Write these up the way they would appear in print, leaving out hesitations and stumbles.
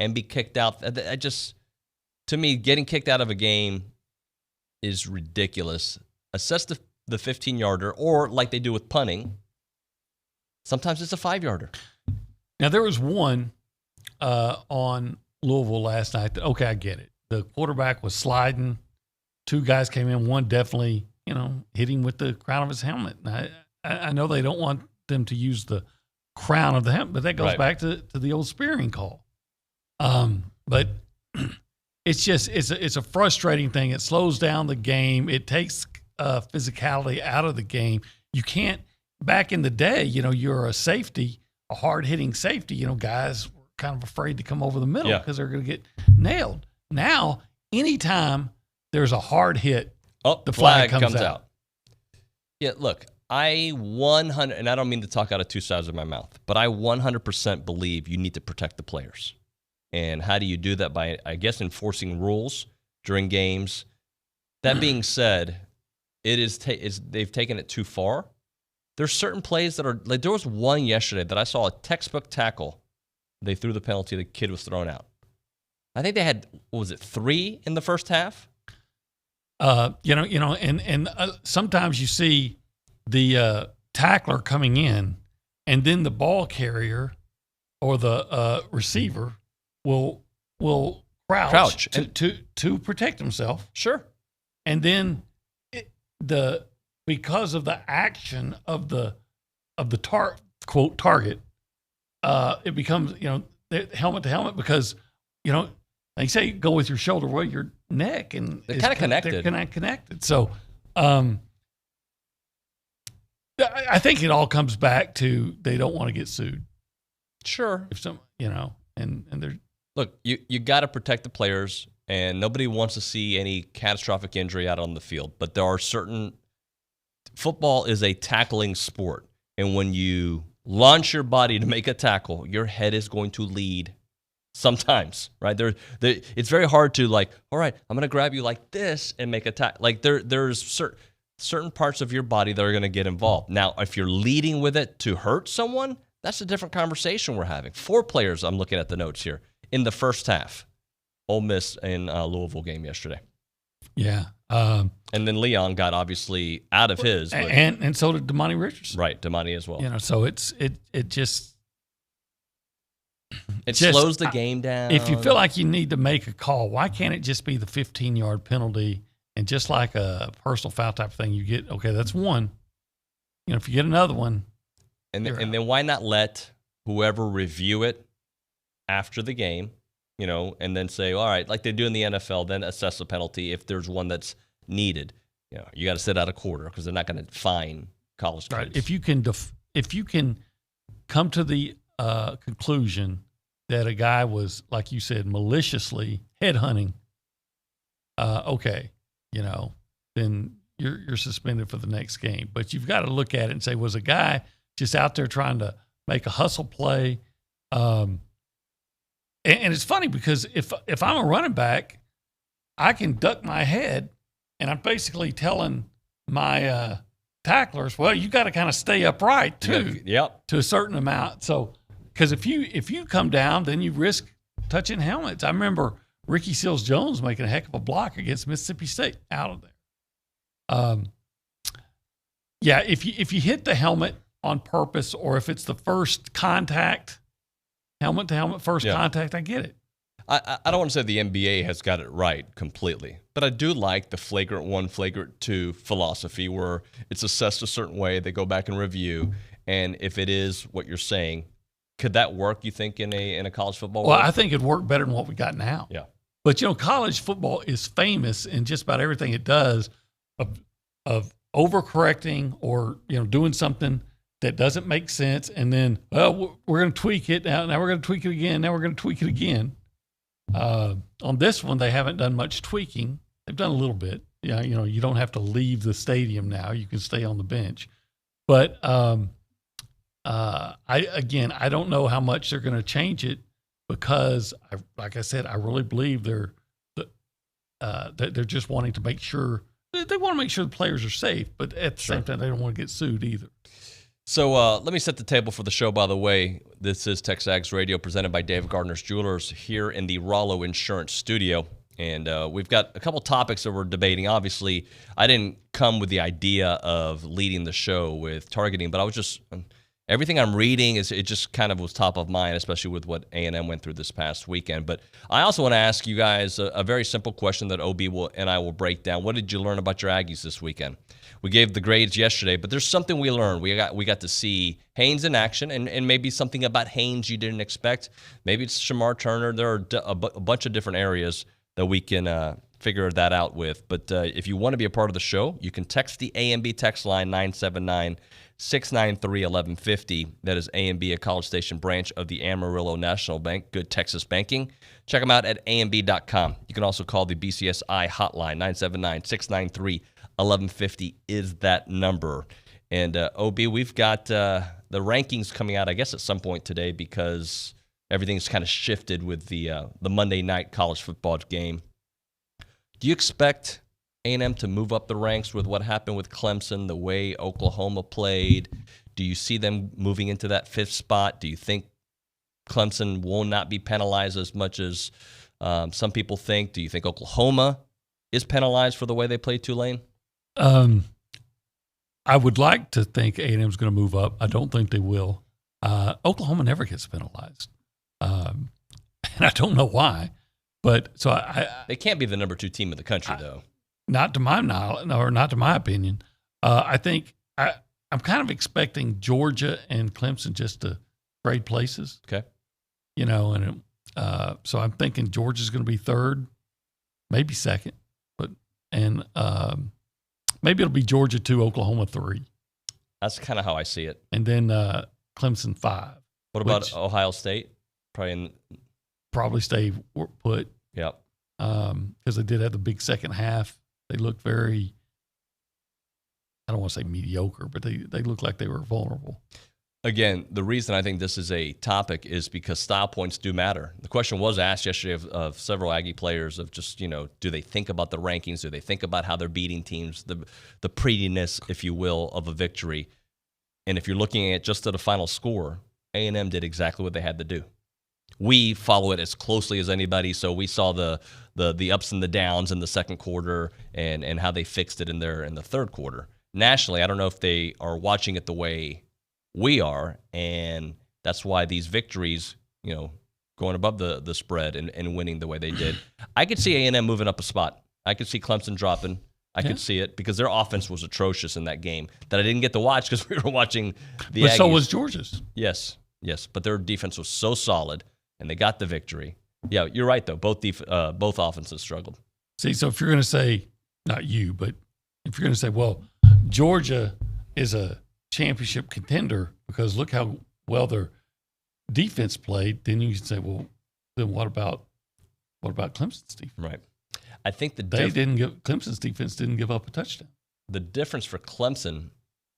and be kicked out. To me, getting kicked out of a game is ridiculous. Assess the 15-yarder, or like they do with punting, sometimes it's a 5-yarder. Now, there was one on Louisville last night. Okay, I get it. The quarterback was sliding. Two guys came in. One definitely, hit him with the crown of his helmet. And I know they don't want them to use the crown of the helmet, but that goes back to the old spearing call. But it's a frustrating thing. It slows down the game. It takes physicality out of the game. You can't. Back in the day, you're a safety, a hard-hitting safety. Guys were kind of afraid to come over the middle because they're going to get nailed. Now, anytime there's a hard hit, the flag comes out. Yeah, look, and I don't mean to talk out of two sides of my mouth, but I 100% believe you need to protect the players. And how do you do that? By, I guess, enforcing rules during games. That being said, they've taken it too far. There's certain plays that are like, there was one yesterday that I saw, a textbook tackle. They threw the penalty. The kid was thrown out. I think they had, what was it, 3 in the first half? Sometimes you see the tackler coming in, and then the ball carrier or the receiver will crouch to protect himself. Sure. And then because of the action of the quote target, it becomes helmet to helmet, because they say go with your shoulder, well, your neck, and they're kind of connected. They're kind of connected. So I think it all comes back to they don't want to get sued. Sure. If some and they're, look, you got to protect the players, and nobody wants to see any catastrophic injury out on the field. But there are football is a tackling sport, and when you launch your body to make a tackle, your head is going to lead sometimes, right? It's very hard to, like, all right, I'm going to grab you like this and make a tackle. Like there's certain parts of your body that are going to get involved. Now, if you're leading with it to hurt someone, that's a different conversation we're having. 4 players, I'm looking at the notes here, in the first half. Ole Miss in Louisville game yesterday. Yeah. And then Leon got obviously out of his. But, and so did Damani Richardson. Right, Damani as well. So it just slows the game down. If you feel like you need to make a call, why can't it just be the 15-yard penalty, and just like a personal foul type of thing, you get, okay, that's one. If you get another one. And then why not let whoever review it after the game, and then say, all right, like they do in the NFL, then assess the penalty if there's one that's needed. You got to sit out a quarter because they're not going to fine college kids. Right. If you can come to the conclusion that a guy was, like you said, maliciously headhunting, okay, then you're suspended for the next game. But you've got to look at it and say, was a guy just out there trying to make a hustle play? And it's funny because if I'm a running back, I can duck my head, and I'm basically telling my tacklers, well, you got to kind of stay upright too, to a certain amount. So, because if you come down, then you risk touching helmets. I remember Ricky Seals-Jones making a heck of a block against Mississippi State out of there. If you hit the helmet on purpose, or if it's the first contact, helmet to helmet first contact, I get it. I don't want to say the NBA has got it right completely, but I do like the flagrant 1, flagrant 2 philosophy, where it's assessed a certain way. They go back and review, and if it is what you're saying, could that work, you think, in a college football world? I think it'd work better than what we got now. Yeah. But college football is famous in just about everything it does of overcorrecting, or doing something that doesn't make sense, and then, well, we're going to tweak it now we're going to tweak it again, now we're going to tweak it again. On this one, they haven't done much tweaking. They've done a little bit. You don't have to leave the stadium now. You can stay on the bench. But I don't know how much they're going to change it, because, like I said, I really believe they're just wanting to make sure. They want to make sure the players are safe, but at the same time, they don't want to get sued either. So let me set the table for the show, by the way. This is TexAgs Radio presented by David Gardner's Jewelers here in the Rollo Insurance Studio. And we've got a couple topics that we're debating. Obviously, I didn't come with the idea of leading the show with targeting, but I was just everything I'm reading it just kind of was top of mind, especially with what A&M went through this past weekend. But I also want to ask you guys a very simple question that OB and I will break down. What did you learn about your Aggies this weekend? We gave the grades yesterday, but there's something we learned. We got to see Haynes in action, and maybe something about Haynes you didn't expect. Maybe it's Shamar Turner. There are a bunch of different areas that we can figure that out with. But if you want to be a part of the show, you can text the AMB text line 979-693-1150. That is AMB, a College Station branch of the Amarillo National Bank. Good Texas banking. Check them out at amb.com. You can also call the BCSI hotline, 979-693-1150 is that number. And OB, we've got the rankings coming out, I guess, at some point today because everything's kind of shifted with the Monday night college football game. Do you expect A&M to move up the ranks with what happened with Clemson, the way Oklahoma played? Do you see them moving into that fifth spot? Do you think Clemson will not be penalized as much as some people think? Do you think Oklahoma is penalized for the way they played Tulane? I would like to think A&M is going to move up. I don't think they will. Oklahoma never gets penalized. And I don't know why. But so they can't be the number 2 team in the country, though. Not to my knowledge, or not to my opinion. I think I'm kind of expecting Georgia and Clemson just to trade places. Okay. And so I'm thinking Georgia's going to be third, maybe second, and maybe it'll be Georgia 2, Oklahoma 3. That's kind of how I see it. And then Clemson 5. What about Ohio State? Probably stay put. Yep. Because they did have the big second half. They looked very, I don't want to say mediocre, but they looked like they were vulnerable. Again, the reason I think this is a topic is because style points do matter. The question was asked yesterday of several Aggie players of just, do they think about the rankings? Do they think about how they're beating teams, the prettiness, if you will, of a victory? And if you're looking at just at a final score, A&M did exactly what they had to do. We follow it as closely as anybody, so we saw the ups and the downs in the second quarter and how they fixed it in the third quarter. Nationally, I don't know if they are watching it the way we are, and that's why these victories, going above the spread and winning the way they did. I could see A&M moving up a spot. I could see Clemson dropping. I could see it because their offense was atrocious in that game that I didn't get to watch because we were watching the Aggies. But so was Georgia's. Yes, but their defense was so solid. And they got the victory. Yeah, you're right, though. Both offenses struggled. See, so if you're going to say, not you, but if you're going to say, well, Georgia is a championship contender because look how well their defense played, then you can say, well, then what about Clemson's defense? Right. I think Clemson's defense didn't give up a touchdown. The difference for Clemson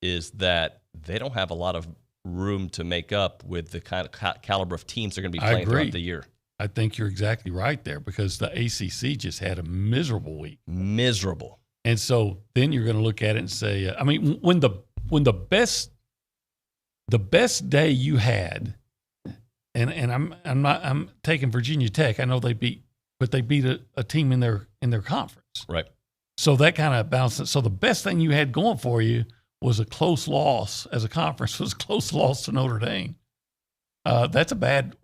is that they don't have a lot of room to make up with the kind of caliber of teams they're going to be playing throughout the year. I think you're exactly right there because the ACC just had a miserable week. Miserable. And so then you're going to look at it and say, when the best day you had, and I'm taking Virginia Tech. I know they beat a team in their conference. Right. So that kind of balances. So the best thing you had going for you was a close loss as a conference, was a close loss to Notre Dame. That's a bad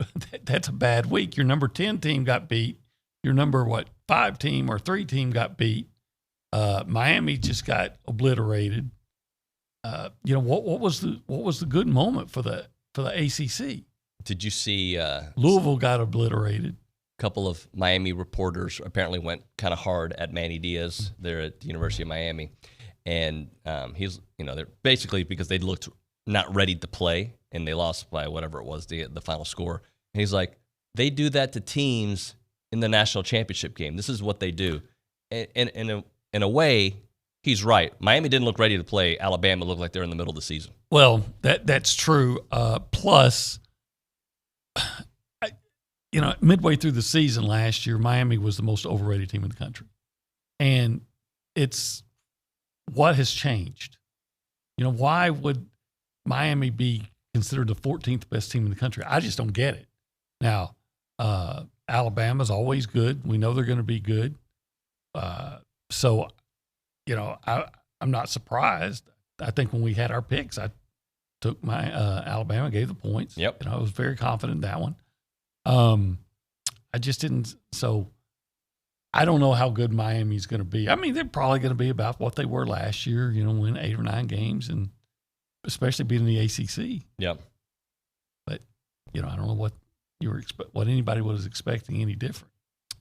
week. Your number 10 team got beat. Your number 5 team or 3 team got beat. Miami just got obliterated. What was the good moment for the ACC? Did you see Louisville got obliterated? A couple of Miami reporters apparently went kind of hard at Manny Diaz there at the University of Miami. And he's, they're basically because they looked not ready to play and they lost by whatever it was, the final score. And he's like, they do that to teams in the national championship game. This is what they do. And in a way, he's right. Miami didn't look ready to play. Alabama looked like they're in the middle of the season. Well, that's true. Plus, midway through the season last year, Miami was the most overrated team in the country. And it's what has changed. Why would Miami be considered the 14th best team in the country? I just don't get it. Now, Alabama's always good. We know they're going to be good. So, I'm not surprised. I think when we had our picks, I took my Alabama, gave the points. Yep. I was very confident in that one. I just didn't. So I don't know how good Miami's going to be. I mean, they're probably going to be about what they were last year, win 8 or 9 games, and especially beating the ACC. Yep. But, I don't know what what anybody was expecting any different.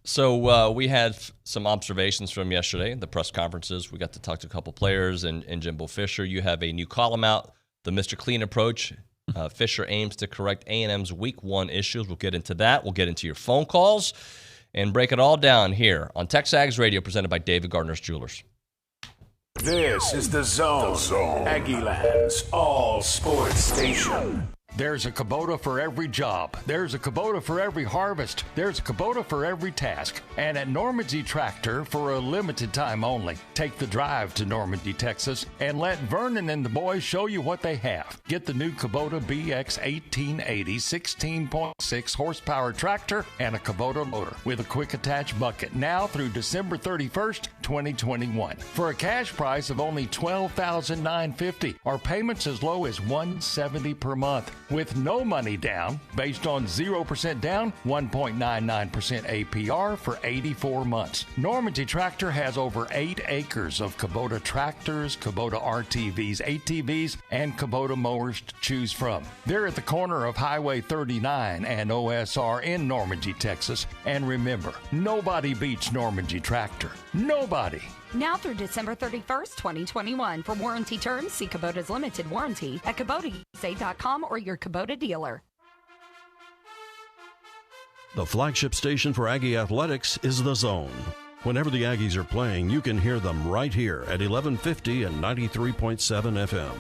So we had some observations from yesterday, the press conferences. We got to talk to a couple players and Jimbo Fisher. You have a new column out, the Mr. Clean approach. Fisher aims to correct A&M's Week 1 issues. We'll get into that. We'll get into your phone calls and break it all down here on TexAgs Radio, presented by David Gardner's Jewelers. This is The Zone, Aggieland's all-sports station. There's a Kubota for every job. There's a Kubota for every harvest. There's a Kubota for every task. And at Normandy Tractor, for a limited time only, take the drive to Normandy, Texas, and let Vernon and the boys show you what they have. Get the new Kubota BX 1880 16.6 horsepower tractor and a Kubota loader with a quick attach bucket now through December 31st, 2021. For a cash price of only $12,950, or payments as low as $170 per month. With no money down, based on 0% down, 1.99% APR for 84 months. Normandy Tractor has over 8 acres of Kubota tractors, Kubota RTVs, ATVs, and Kubota mowers to choose from. They're at the corner of Highway 39 and OSR in Normandy, Texas. And remember, nobody beats Normandy Tractor. Nobody. Now through December 31st, 2021. For warranty terms, see Kubota's limited warranty at KubotaUSA.com or your Kubota dealer. The flagship station for Aggie athletics is The Zone. Whenever the Aggies are playing, you can hear them right here at 1150 and 93.7 FM.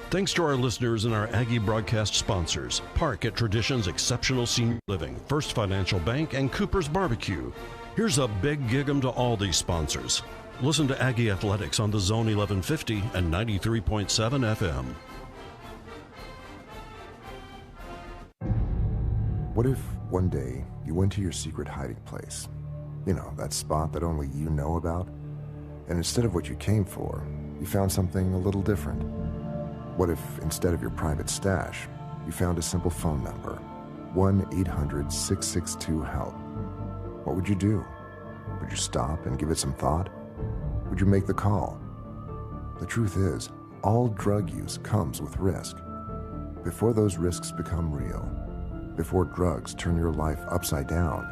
Thanks to our listeners and our Aggie broadcast sponsors, Park at Tradition's Exceptional Senior Living, First Financial Bank, and Cooper's Barbecue. Here's a big gig-em to all these sponsors. Listen to Aggie Athletics on The Zone 1150 and 93.7 FM. What if one day you went to your secret hiding place? That spot that only you know about? And instead of what you came for, you found something a little different. What if instead of your private stash, you found a simple phone number, 1-800-662-HELP? What would you do? Would you stop and give it some thought? Would you make the call? The truth is, all drug use comes with risk. Before those risks become real, before drugs turn your life upside down,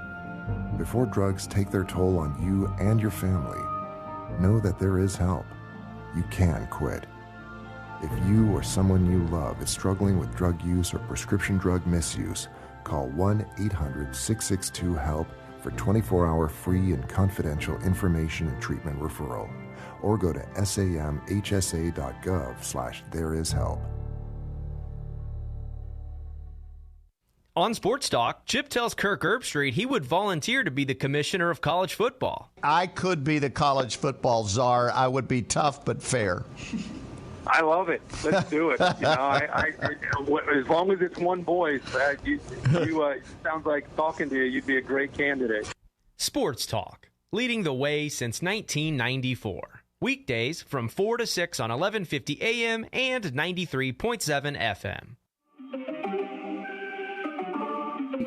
before drugs take their toll on you and your family, know that there is help. You can quit. If you or someone you love is struggling with drug use or prescription drug misuse, call 1-800-662-HELP for 24-hour free and confidential information and treatment referral, or go to samhsa.gov/thereishelp. On Sports Talk, Chip tells Kirk Herbstreit he would volunteer to be the commissioner of college football. I could be the college football czar. I would be tough but fair. I love it. Let's do it. As long as it's one voice, sounds like talking to you. You'd be a great candidate. Sports Talk, leading the way since 1994. Weekdays from 4 to 6 on 1150 AM and 93.7 FM.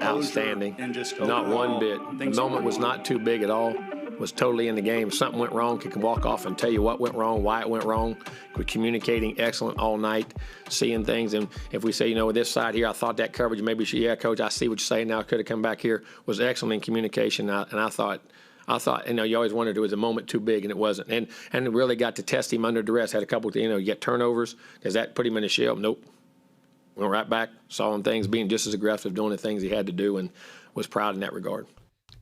Outstanding. Not one bit. The moment was not too big at all. Was totally in the game. If something went wrong, could walk off and tell you what went wrong, why it went wrong. We're communicating excellent all night, seeing things. And if we say, this side here, I thought that coverage, maybe Coach, I see what you're saying now. I could have come back here. Was excellent in communication. And I thought, you always wondered it was a moment too big, and it wasn't. And really got to test him under duress. Had a couple, you get turnovers. Does that put him in a shell? Nope. Went right back, saw him things, being just as aggressive, doing the things he had to do, and was proud in that regard.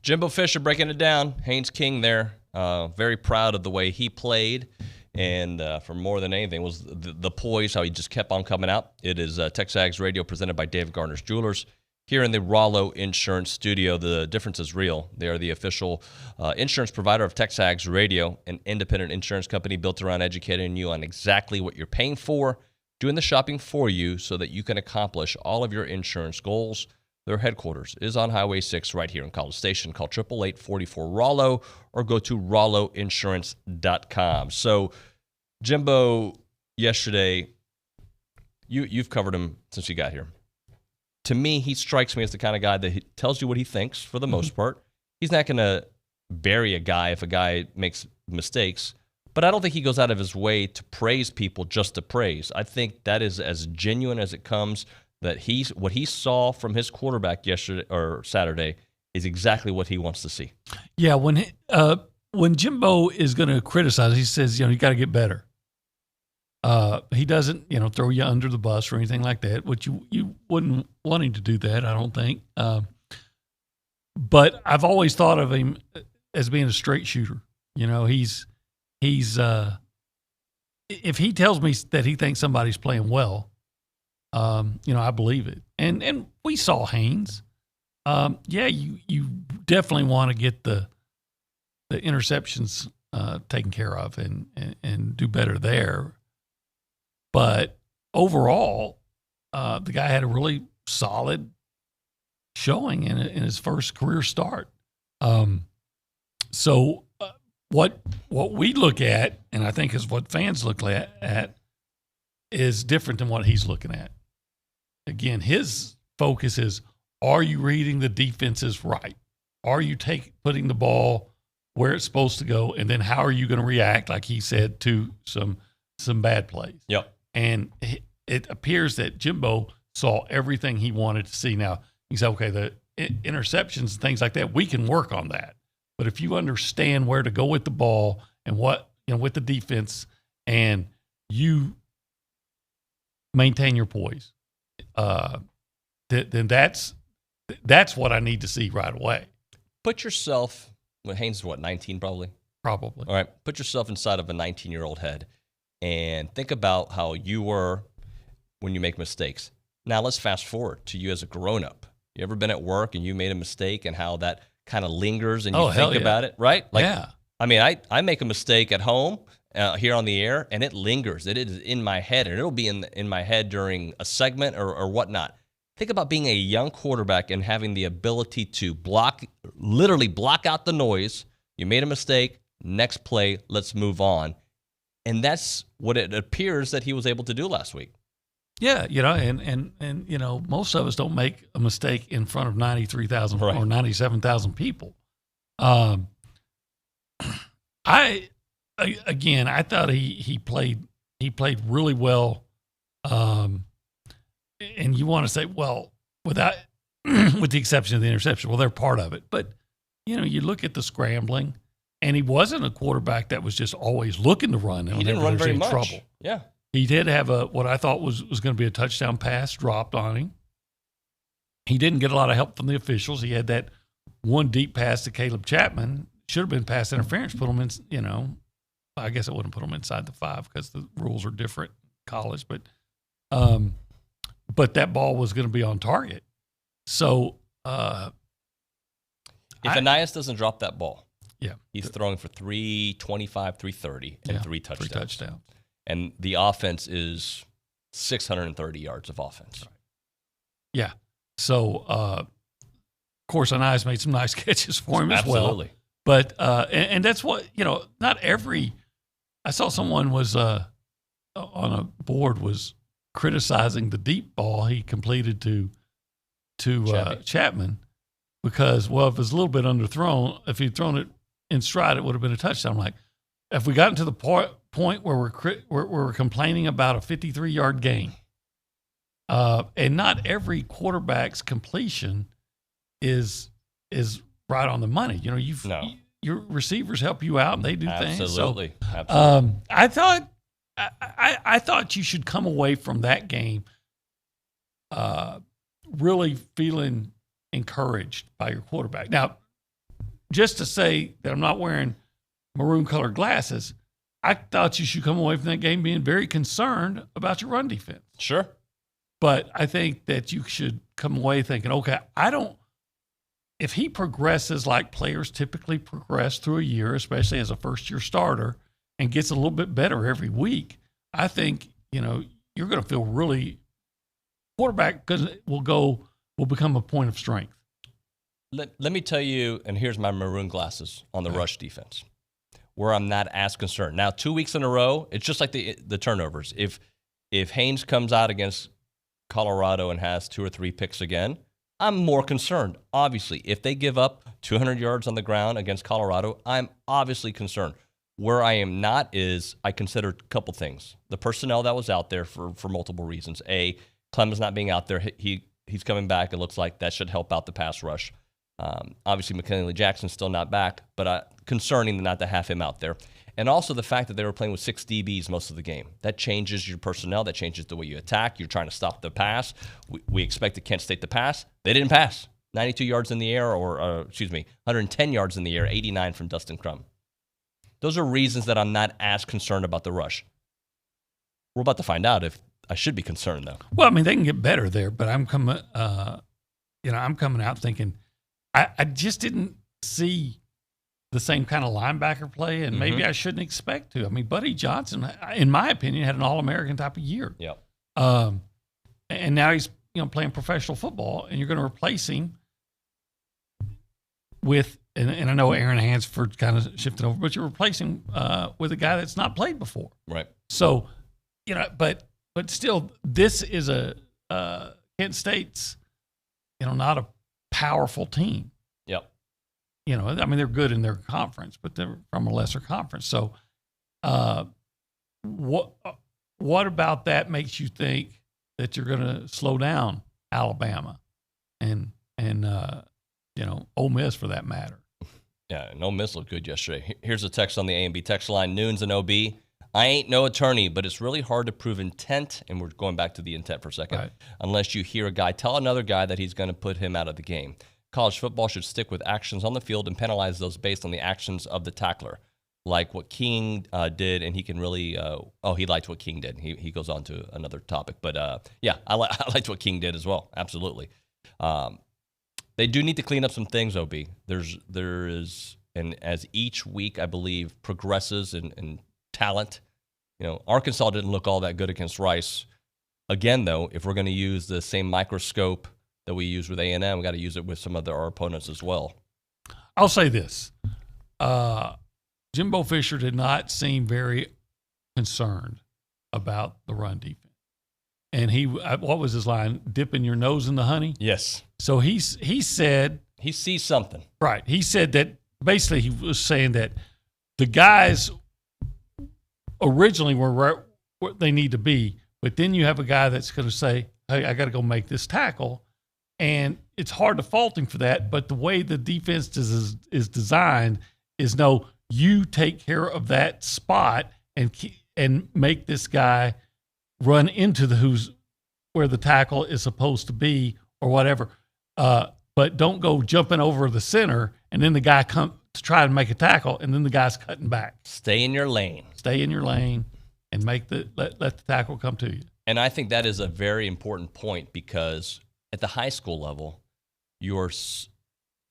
Jimbo Fisher breaking it down. Haynes King there. Very proud of the way he played. And for more than anything was the poise, how he just kept on coming out. It is TexAgs Radio presented by David Gardner's Jewelers. Here in the Rollo Insurance Studio, the difference is real. They are the official insurance provider of TexAgs Radio, an independent insurance company built around educating you on exactly what you're paying for, doing the shopping for you so that you can accomplish all of your insurance goals. Their headquarters is on Highway 6 right here in College Station. Call 888-44-ROLLO or go to rolloinsurance.com. So, Jimbo, yesterday, you've covered him since you got here. To me, he strikes me as the kind of guy that tells you what he thinks for the most part. He's not going to bury a guy if a guy makes mistakes, but I don't think he goes out of his way to praise people just to praise. I think that is as genuine as it comes, that what he saw from his quarterback yesterday or Saturday is exactly what he wants to see. Yeah, when Jimbo is going to criticize, he says, you got to get better. He doesn't, throw you under the bus or anything like that, which you wouldn't want him to do that, I don't think. But I've always thought of him as being a straight shooter. He's if he tells me that he thinks somebody's playing well, I believe it. And we saw Haynes. You definitely want to get the interceptions taken care of and do better there. But overall, the guy had a really solid showing in his first career start. So what we look at, and I think is what fans look at, is different than what he's looking at. Again, his focus is, are you reading the defenses right? Are you putting the ball where it's supposed to go? And then how are you going to react, like he said, to some bad plays? Yep. And it appears that Jimbo saw everything he wanted to see. Now, he said, okay, the interceptions and things like that, we can work on that. But if you understand where to go with the ball and what, with the defense, and you maintain your poise, then that's what I need to see right away. Put yourself, Haynes is 19 probably? Probably. All right, put yourself inside of a 19-year-old head and think about how you were when you make mistakes. Now let's fast forward to you as a grown-up. You ever been at work and you made a mistake and how that kind of lingers and you think about it, right? Yeah. I mean, I make a mistake at home here on the air, and it lingers. It is in my head, and it'll be in my head during a segment or whatnot. Think about being a young quarterback and having the ability to literally block out the noise. You made a mistake, next play, let's move on. And that's what it appears that he was able to do last week. Yeah, and most of us don't make a mistake in front of 93,000 or 97,000 people. I thought he played really well. And you want to say, well, with the exception of the interception, well, they're part of it. But you look at the scrambling, and he wasn't a quarterback that was just always looking to run. He didn't run very much. Trouble. Yeah. He did have what I thought was going to be a touchdown pass dropped on him. He didn't get a lot of help from the officials. He had that one deep pass to Caleb Chapman. Should have been pass interference. Put him in, I guess I wouldn't put him inside the 5 because the rules are different in college. But that ball was going to be on target. So if Anais doesn't drop that ball, he's throwing for 325, 330, and 3 touchdowns. 3 touchdowns. And the offense is 630 yards of offense. Right. Yeah. So, of course, Anais made some nice catches for him as well. Absolutely. But, and that's what, not every – I saw someone was on a board was criticizing the deep ball he completed to Chapman because, well, if it was a little bit underthrown, if he'd thrown it in stride, it would have been a touchdown. I'm like, if we gotten to the point where we're complaining about a 53-yard gain, and not every quarterback's completion is right on the money. Your receivers help you out, and they do things. Absolutely. I thought you should come away from that game really feeling encouraged by your quarterback. Now, just to say that I'm not wearing maroon-colored glasses, I thought you should come away from that game being very concerned about your run defense. Sure. But I think that you should come away thinking, okay, if he progresses like players typically progress through a year, especially as a first-year starter, and gets a little bit better every week, I think, you're you're going to feel really quarterback will become a point of strength. Let me tell you, and here's my maroon glasses on the rush defense, where I'm not as concerned. Now, 2 weeks in a row, it's just like the turnovers. If Haynes comes out against Colorado and has 2 or 3 picks again, I'm more concerned. Obviously, if they give up 200 yards on the ground against Colorado, I'm obviously concerned. Where I am not is I consider a couple things. The personnel that was out there for multiple reasons. A, Clemens not being out there, he's coming back. It looks like that should help out the pass rush. Obviously, McKinley Jackson's still not back, but concerning not to have him out there. And also the fact that they were playing with 6 DBs most of the game. That changes your personnel. That changes the way you attack. You're trying to stop the pass. We expected Kent State to pass. They didn't pass. 92 yards in the air, 110 yards in the air, 89 from Dustin Crum. Those are reasons that I'm not as concerned about the rush. We're about to find out if I should be concerned, though. Well, I mean, they can get better there, but I'm coming out thinking I just didn't see the same kind of linebacker play, and maybe I shouldn't expect to. I mean, Buddy Johnson, in my opinion, had an All-American type of year. Yep. And now he's playing professional football, and you're going to replace him with, and I know Aaron Hansford kind of shifted over, but you're replacing with a guy that's not played before. Right. So, but still, this is a Kent State's, not a powerful team. Yep. I mean, they're good in their conference, but they're from a lesser conference. So, what about that makes you think that you're going to slow down Alabama and Ole Miss for that matter? Yeah, and Ole Miss looked good yesterday. Here's a text on the A&B text line. Noons and OB. I ain't no attorney, but it's really hard to prove intent, and we're going back to the intent for a second, right, unless you hear a guy tell another guy that he's going to put him out of the game. College football should stick with actions on the field and penalize those based on the actions of the tackler, like what King did, and he can really he liked what King did. He goes on to another topic. But, yeah, I liked what King did as well, absolutely. They do need to clean up some things, OB. There is, and as each week, I believe, progresses in talent, Arkansas didn't look all that good against Rice. Again, though, if we're going to use the same microscope that we use with A&M, we got to use it with some of our opponents as well. I'll say this. Jimbo Fisher did not seem very concerned about the run defense. And what was his line? Dipping your nose in the honey? Yes. So he said he sees something. Right. He said that basically he was saying that the guys originally were where they need to be, but then you have a guy that's going to say, hey, I got to go make this tackle. And it's hard to fault him for that, but the way the defense is designed is you take care of that spot and make this guy run into where the tackle is supposed to be or whatever. But don't go jumping over the center and then the guy come to try to make a tackle and then the guy's cutting back. Stay in your lane. Stay in your lane and let the tackle come to you. And I think that is a very important point because at the high school level, you're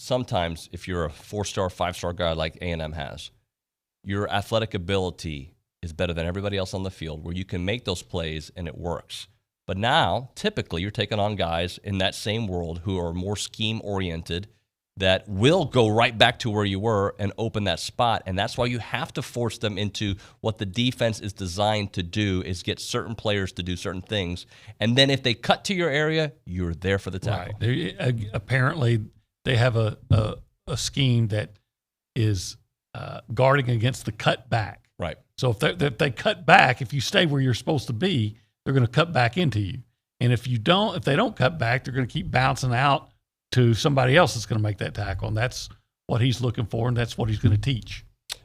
sometimes, if you're a 4-star, 5-star guy like A&M has, your athletic ability is better than everybody else on the field where you can make those plays and it works. But now, typically, you're taking on guys in that same world who are more scheme-oriented that will go right back to where you were and open that spot. And that's why you have to force them into what the defense is designed to do is get certain players to do certain things. And then if they cut to your area, you're there for the tackle. Right. Apparently, they have a scheme that is guarding against the cut back. Right. So if they cut back, if you stay where you're supposed to be, they're going to cut back into you. And if they don't cut back, they're going to keep bouncing out to somebody else that's going to make that tackle. And that's what he's looking for, and that's what he's going to teach.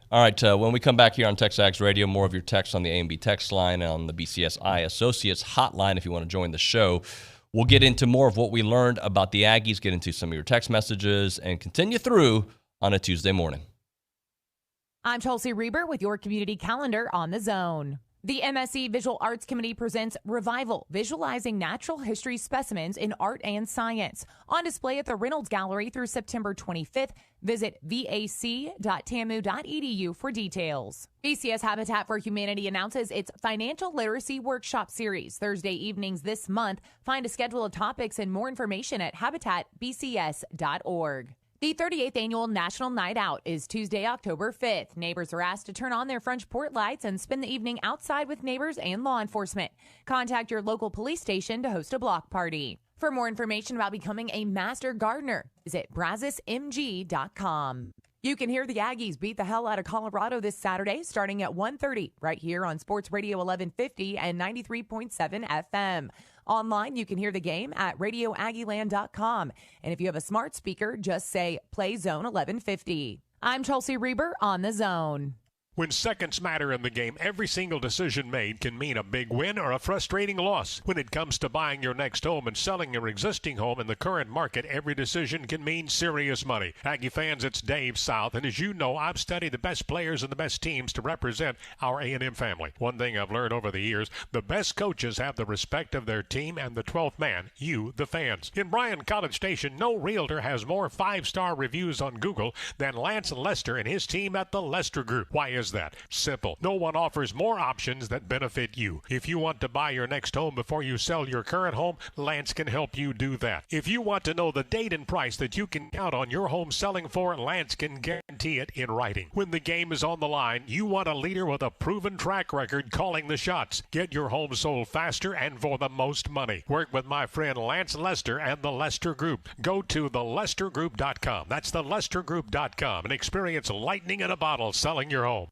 All right, when we come back here on TexAgs Radio, more of your texts on the A&B text line and on the BCSI Associates hotline if you want to join the show. We'll get into more of what we learned about the Aggies, get into some of your text messages, and continue through on a Tuesday morning. I'm Chelsea Reber with your community calendar on The Zone. The MSC Visual Arts Committee presents Revival, Visualizing Natural History Specimens in Art and Science. On display at the Reynolds Gallery through September 25th. Visit vac.tamu.edu for details. BCS Habitat for Humanity announces its Financial Literacy Workshop Series Thursday evenings this month. Find a schedule of topics and more information at habitatbcs.org. The 38th Annual National Night Out is Tuesday, October 5th. Neighbors are asked to turn on their French port lights and spend the evening outside with neighbors and law enforcement. Contact your local police station to host a block party. For more information about becoming a master gardener, visit brazosmg.com. You can hear the Aggies beat the hell out of Colorado this Saturday starting at 1:30 right here on Sports Radio 1150 and 93.7 FM. Online, you can hear the game at radioaggieland.com. And if you have a smart speaker, just say Play Zone 1150. I'm Chelsea Reber on The Zone. When seconds matter in the game, every single decision made can mean a big win or a frustrating loss. When it comes to buying your next home and selling your existing home in the current market, every decision can mean serious money. Aggie fans, it's Dave South, and as you know, I've studied the best players and the best teams to represent our A&M family. One thing I've learned over the years, the best coaches have the respect of their team and the 12th man, you, the fans. In Bryan College Station, no realtor has more 5-star reviews on Google than Lance Lester and his team at the Lester Group. Why is that? Simple. No one offers more options that benefit you. If you want to buy your next home before you sell your current home, Lance can help you do that. If you want to know the date and price that you can count on your home selling for, Lance can guarantee it in writing. When the game is on the line, you want a leader with a proven track record calling the shots. Get your home sold faster and for the most money. Work with my friend Lance Lester and the Lester Group. Go to thelestergroup.com. That's thelestergroup.com and experience lightning in a bottle selling your home.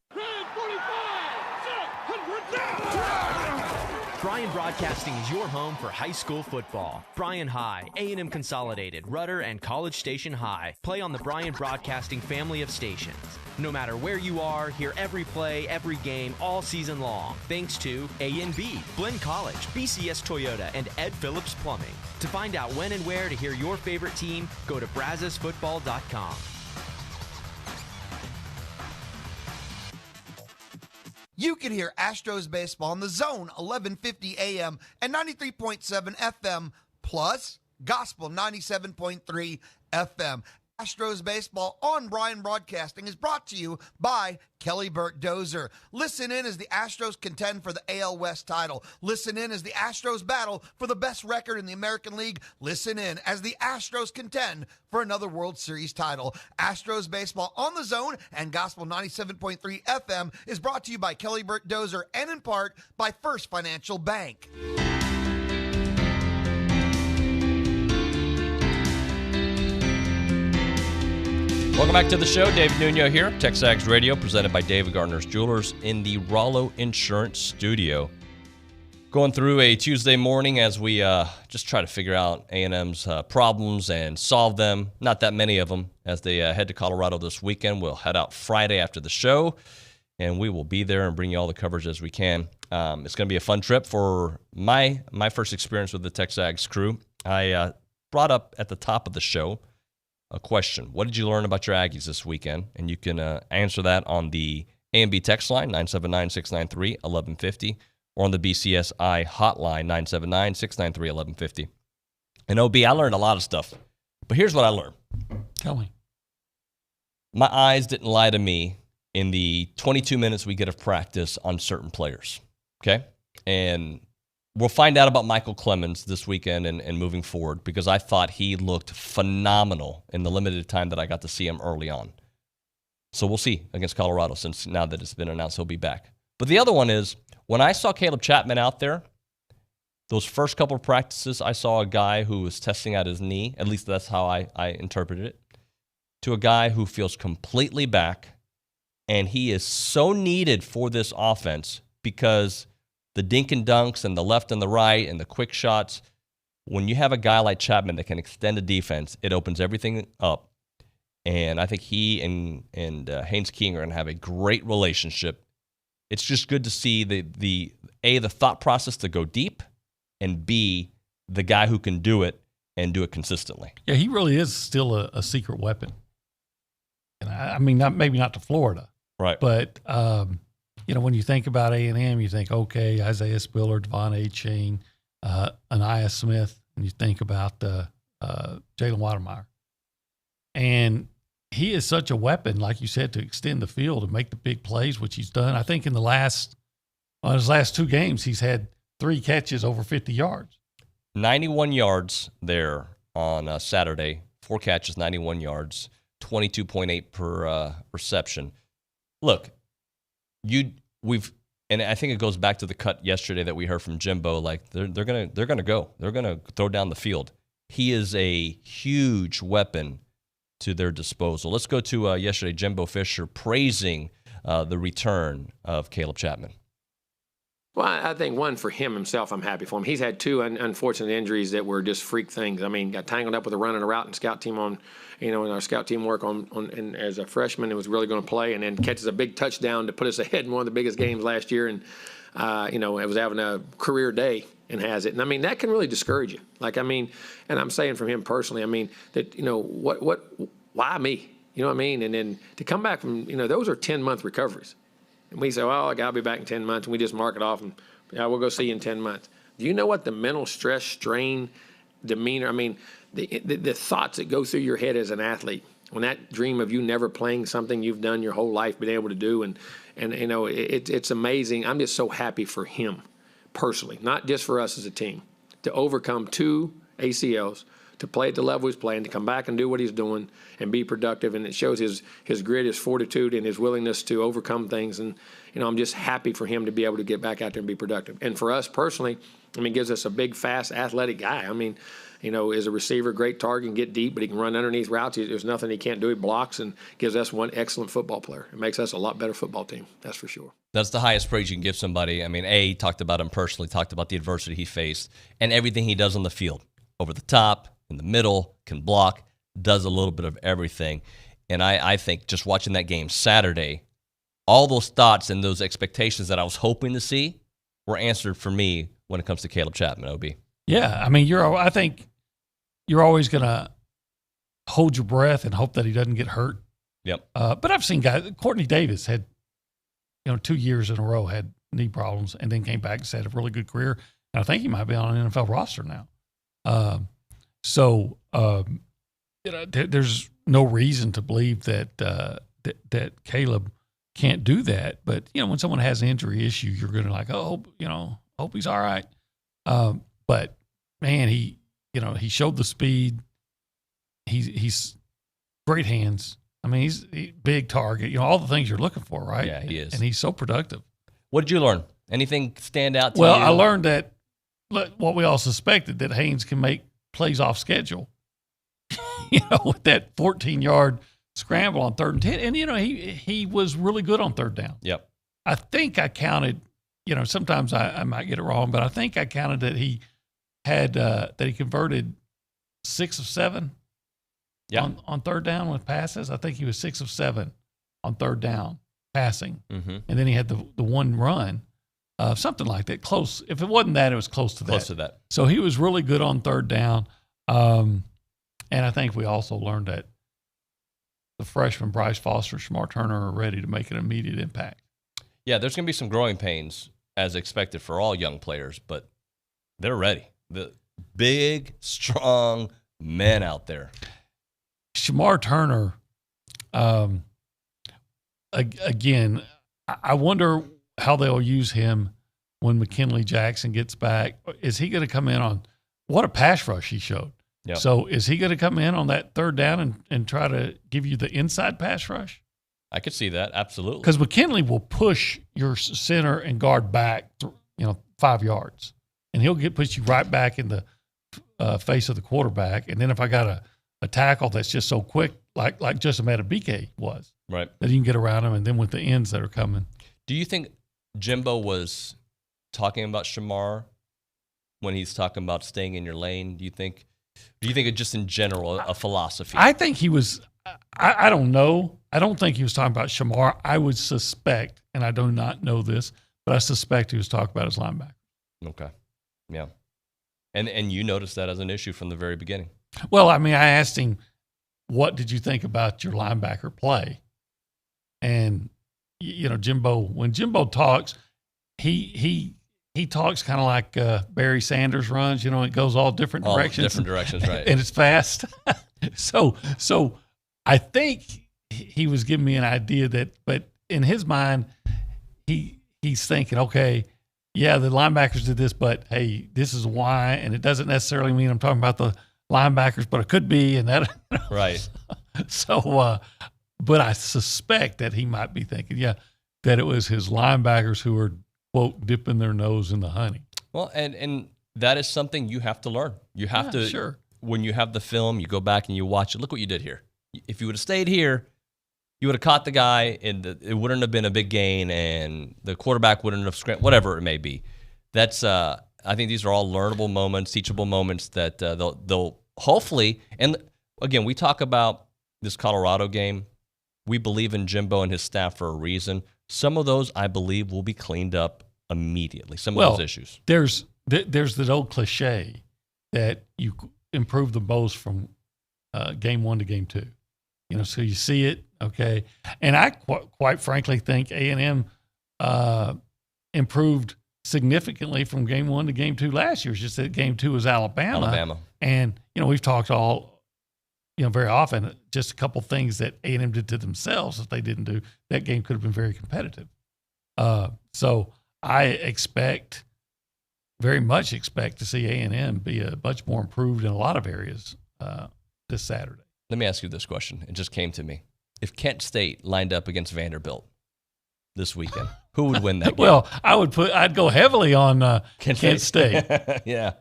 Bryan Broadcasting is your home for high school football. Bryan High, A&M Consolidated, Rudder, and College Station High play on the Bryan Broadcasting family of stations. No matter where you are, hear every play, every game, all season long. Thanks to A&B, Glenn College, BCS Toyota, and Ed Phillips Plumbing. To find out when and where to hear your favorite team, go to brazosfootball.com. You can hear Astros baseball on The Zone, 1150 AM and 93.7 FM, plus Gospel 97.3 FM. Astros baseball on Bryan Broadcasting is brought to you by Kelly Burt Dozer. Listen in as the Astros contend for the AL West title. Listen in as the Astros battle for the best record in the American League. Listen in as the Astros contend for another World Series title. Astros baseball on The Zone and Gospel 97.3 FM is brought to you by Kelly Burt Dozer and in part by First Financial Bank. Welcome back to the show. David Nuño here. TexAgs Radio, presented by David Gardner's Jewelers in the Rollo Insurance Studio. Going through a Tuesday morning as we just try to figure out A&M's problems and solve them. Not that many of them as they head to Colorado this weekend. We'll head out Friday after the show, and we will be there and bring you all the coverage as we can. It's going to be a fun trip for my first experience with the TexAgs crew. I brought up at the top of the show a question. What did you learn about your Aggies this weekend? And you can answer that on the A&B text line, 979-693-1150, or on the BCSI hotline, 979-693-1150. And OB, I learned a lot of stuff. But here's what I learned. Tell me. My eyes didn't lie to me in the 22 minutes we get of practice on certain players. Okay? And we'll find out about Michael Clemens this weekend and moving forward, because I thought he looked phenomenal in the limited time that I got to see him early on. So we'll see against Colorado, since now that it's been announced he'll be back. But the other one is, when I saw Caleb Chapman out there, those first couple of practices, I saw a guy who was testing out his knee, at least that's how I interpreted it, to a guy who feels completely back, and he is so needed for this offense because the dink and dunks and the left and the right and the quick shots, when you have a guy like Chapman that can extend a defense, it opens everything up. And I think he and Haynes King are going to have a great relationship. It's just good to see the thought process to go deep, and B, the guy who can do it and do it consistently. Yeah, he really is still a secret weapon. And I mean, maybe not to Florida. Right. But when you think about A&M, you think, okay, Isaiah Spiller, Devon Achane, Anaya Smith, and you think about Jalen Watermeyer. And he is such a weapon, like you said, to extend the field and make the big plays, which he's done. I think in his last 2 games, he's had 3 catches over 50 yards. 91 yards there on Saturday, 4 catches, 91 yards, 22.8 per reception. Look, and I think it goes back to the cut yesterday that we heard from Jimbo. Like they're gonna go. They're gonna throw down the field. He is a huge weapon to their disposal. Let's go to yesterday, Jimbo Fisher praising the return of Caleb Chapman. Well, I think one for himself, I'm happy for him. He's had 2 unfortunate injuries that were just freak things. I mean, got tangled up with a run and a route and scout team in our scout team work and as a freshman, it was really going to play, and then catches a big touchdown to put us ahead in one of the biggest games last year, and it was having a career day and has it. And I mean, that can really discourage you. Like, I mean, and I'm saying from him personally, I mean, that, why me? You know what I mean? And then to come back from, those are 10-month recoveries. And we say, well, I got to be back in 10 months. And we just mark it off and, we'll go see you in 10 months. Do you know what the mental stress, strain, demeanor, I mean, the thoughts that go through your head as an athlete, when that dream of you never playing something you've done your whole life, been able to do, and it's amazing. I'm just so happy for him personally, not just for us as a team, to overcome 2 ACLs, to play at the level he's playing, to come back and do what he's doing and be productive. And it shows his grit, his fortitude, and his willingness to overcome things. And, I'm just happy for him to be able to get back out there and be productive. And for us personally, I mean, gives us a big, fast, athletic guy. I mean, as a receiver, great target, and get deep, but he can run underneath routes. There's nothing he can't do. He blocks and gives us one excellent football player. It makes us a lot better football team, that's for sure. That's the highest praise you can give somebody. I mean, he talked about him personally, talked about the adversity he faced, and everything he does on the field. Over the top, in the middle, can block, does a little bit of everything. And I think just watching that game Saturday, all those thoughts and those expectations that I was hoping to see were answered for me when it comes to Caleb Chapman, OB. Yeah, I mean, I think you're always going to hold your breath and hope that he doesn't get hurt. Yep. But I've seen guys, Courtney Davis had, 2 years in a row had knee problems and then came back and had a really good career. And I think he might be on an NFL roster now. There's no reason to believe that that Caleb can't do that. But when someone has an injury issue, you're going to hope he's all right. But man, he showed the speed. He's great hands. I mean, he's big target. All the things you're looking for, right? Yeah, he is, and he's so productive. What did you learn? Anything stand out to you? Well, I learned that what we all suspected, that Haynes can make plays off schedule. With that 14-yard scramble on 3rd and 10, and he was really good on 3rd down. Yep. I think I counted. Sometimes I might get it wrong, but I think I counted that he had that he converted 6 of 7. Yeah. On 3rd down with passes. I think he was 6 of 7 on 3rd down passing, and then he had the one run, something like that. Close. If it wasn't that, it was close to that. Close to that. So he was really good on 3rd down. And I think we also learned that the freshmen, Bryce Foster, Shamar Turner, are ready to make an immediate impact. Yeah, there's going to be some growing pains as expected for all young players, but they're ready. The big, strong men out there. Shamar Turner, again, I wonder how they'll use him when McKinley Jackson gets back. Is he going to come in on what a pass rush he showed? Yep. So is he going to come in on that 3rd down and try to give you the inside pass rush? I could see that, absolutely. Because McKinley will push your center and guard back, 5 yards, and he'll push you right back in the face of the quarterback. And then if I got a tackle that's just so quick, like Justin Madubuike was, right, that you can get around him, and then with the ends that are coming. Do you think Jimbo was talking about Shamar when he's talking about staying in your lane? Do you think it's just in general a philosophy? I think he was. I don't know. I don't think he was talking about Shamar. I would suspect, and I do not know this, but I suspect he was talking about his linebacker. Okay. Yeah. And you noticed that as an issue from the very beginning. Well, I mean, I asked him, what did you think about your linebacker play? And, Jimbo, when Jimbo talks, he talks kind of like Barry Sanders runs. It goes all different directions. Different directions, right? And it's fast. So I think he was giving me an idea but in his mind, he's thinking, okay, yeah, the linebackers did this, but hey, this is why, and it doesn't necessarily mean I'm talking about the linebackers, but it could be, and that. Right. So, but I suspect that he might be thinking, that it was his linebackers who were, quote, dipping their nose in the honey. Well, and that is something you have to learn. You have to, sure. When you have the film, you go back and you watch it. Look what you did here. If you would have stayed here, you would have caught the guy, and it wouldn't have been a big gain, and the quarterback wouldn't have scrambled, whatever it may be. That's I think these are all learnable moments, teachable moments that they'll hopefully. And again, we talk about this Colorado game. We believe in Jimbo and his staff for a reason. Some of those, I believe, will be cleaned up immediately. Some of those issues. There's that old cliche that you improve the most from game 1 to game 2. So you see it, okay. And I quite frankly think A&M improved significantly from game 1 to game 2 last year. It's just that game 2 was Alabama. And, we've talked very often, just a couple things that A&M did to themselves that they didn't do. That game could have been very competitive. So I very much expect to see A&M be a much more improved in a lot of areas this Saturday. Let me ask you this question. It just came to me. If Kent State lined up against Vanderbilt this weekend, who would win that game? Well, I'd go heavily on Kent State. Yeah.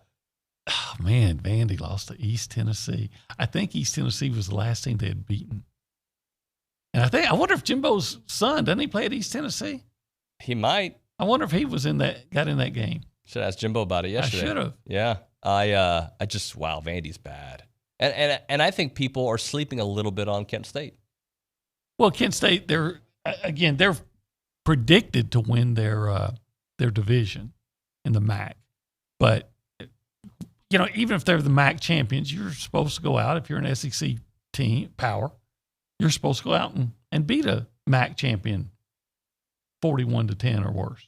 Oh, man, Vandy lost to East Tennessee. I think East Tennessee was the last team they had beaten. And I wonder if Jimbo's son, doesn't he play at East Tennessee? He might. I wonder if he got in that game. Should ask Jimbo about it yesterday. I should have. Yeah. Vandy's bad. And I think people are sleeping a little bit on Kent State. Well, Kent State, they're predicted to win their division in the MAC. But, even if they're the MAC champions, you're supposed to go out, if you're an SEC team, power, you're supposed to go out and beat a MAC champion 41-10 or worse.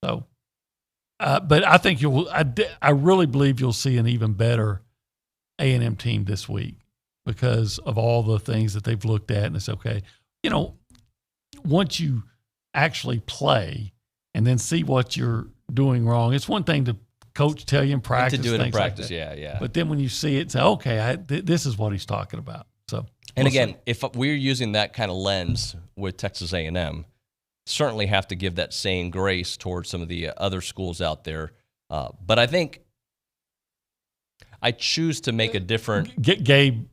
So, but I think I really believe you'll see an even better A&M team this week because of all the things that they've looked at, and it's okay. Once you actually play and then see what you're doing wrong, it's one thing to coach tell you in practice. To do it in like practice, yeah. But then when you see it, say, okay, this is what he's talking about. So, and again, if we're using that kind of lens with Texas A&M, certainly have to give that same grace towards some of the other schools out there. But I think I choose to make a different. Gabe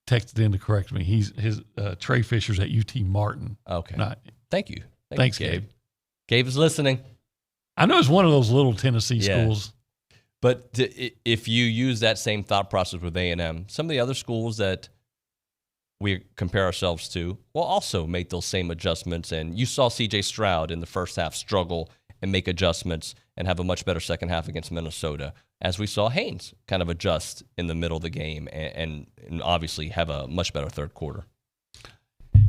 texted in to correct me. His Trey Fisher's at UT Martin. Okay. Thank you. Thanks, you, Gabe. Gabe is listening. I know it's one of those little Tennessee schools. But if you use that same thought process with A&M, some of the other schools that we compare ourselves to will also make those same adjustments. And you saw C.J. Stroud in the first half struggle and make adjustments and have a much better second half against Minnesota, as we saw Haynes kind of adjust in the middle of the game and obviously have a much better third quarter.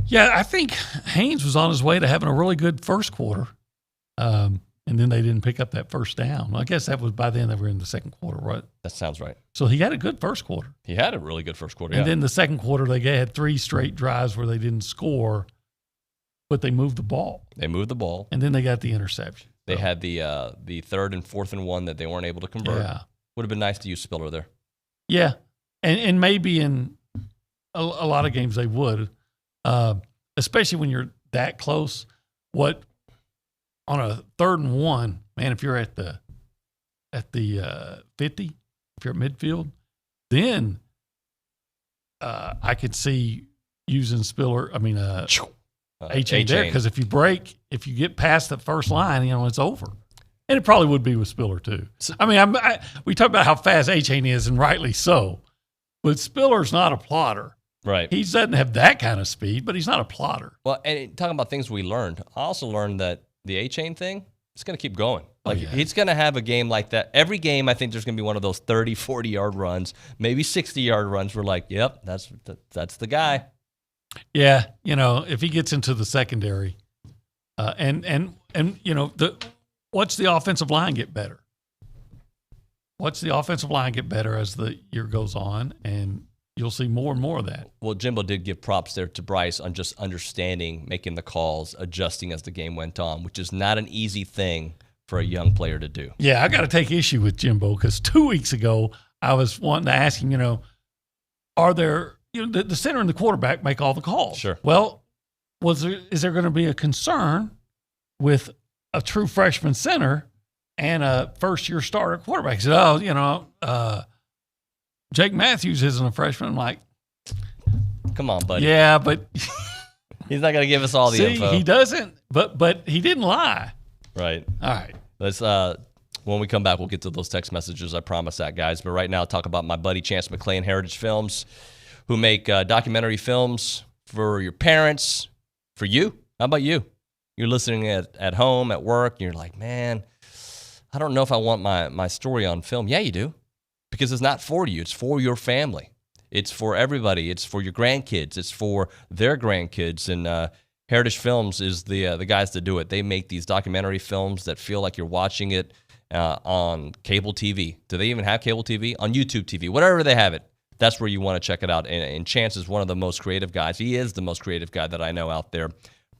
Yeah, I think Haynes was on his way to having a really good first quarter. And then they didn't pick up that first down. I guess that was by then they were in the second quarter, right? That sounds right. So he had a good first quarter. He had a really good first quarter, And then the second quarter, they had 3 straight drives where they didn't score, but they moved the ball. And then they got the interception. They had the 3rd and 4th and 1 that they weren't able to convert. Yeah. Would have been nice to use Spiller there. Yeah. And maybe in a lot of games they would, especially when you're that close. On a 3rd and 1, man, if you're at the 50, if you're at midfield, then I could see using Spiller. I mean, H.A. there, because if you get past the first line, it's over. And it probably would be with Spiller too. I mean, we talk about how fast H.A. is, and rightly so, but Spiller's not a plotter. Right. He doesn't have that kind of speed, but he's not a plotter. Well, and talking about things we learned, I also learned that the A-Chain thing, it's going to keep going. He's going to have a game like that. Every game, I think there's going to be one of those 30, 40-yard runs, maybe 60-yard runs. We're like, yep, that's the guy. Yeah, if he gets into the secondary, And you know, watch the offensive line get better. Watch the offensive line get better as the year goes on, and you'll see more and more of that. Well, Jimbo did give props there to Bryce on just understanding, making the calls, adjusting as the game went on, which is not an easy thing for a young player to do. Yeah, I got to take issue with Jimbo because 2 weeks ago I was wanting to ask him, you know, are there, you know, the center and the quarterback make all the calls? Sure. Well, is there going to be a concern with a true freshman center and a first-year starter quarterback? He said, oh, you know, Jake Matthews isn't a freshman. I'm like, come on, buddy. Yeah, but he's not going to give us all the info. He doesn't, but he didn't lie. Right. All right. Let's when we come back, we'll get to those text messages. I promise that, guys. But right now, talk about my buddy Chance McClain, Heritage Films, who make documentary films for your parents, for you. How about you? You're listening at home, at work, and you're like, man, I don't know if I want my story on film. Yeah, you do, because it's not for you. It's for your family. It's for everybody. It's for your grandkids. It's for their grandkids. And Heritage Films is the guys that do it. They make these documentary films that feel like you're watching it on cable TV. Do they even have cable TV? On YouTube TV, whatever they have it. That's where you want to check it out. And Chance is one of the most creative guys. He is the most creative guy that I know out there.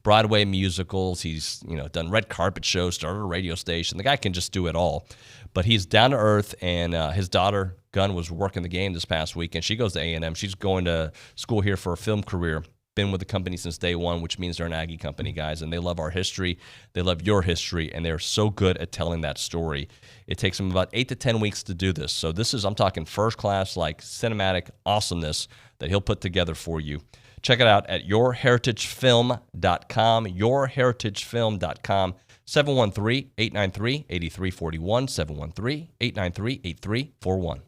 Broadway musicals. He's done red carpet shows, started a radio station. The guy can just do it all. But he's down to earth, and his daughter, Gunn, was working the game this past week, and she goes to A&M. She's going to school here for a film career. Been with the company since day one, which means they're an Aggie company, guys, and they love our history. They love your history, and they're so good at telling that story. It takes them about 8 to 10 weeks to do this. So this is, I'm talking first-class, like cinematic awesomeness that he'll put together for you. Check it out at yourheritagefilm.com, yourheritagefilm.com, 713-893-8341, 713-893-8341.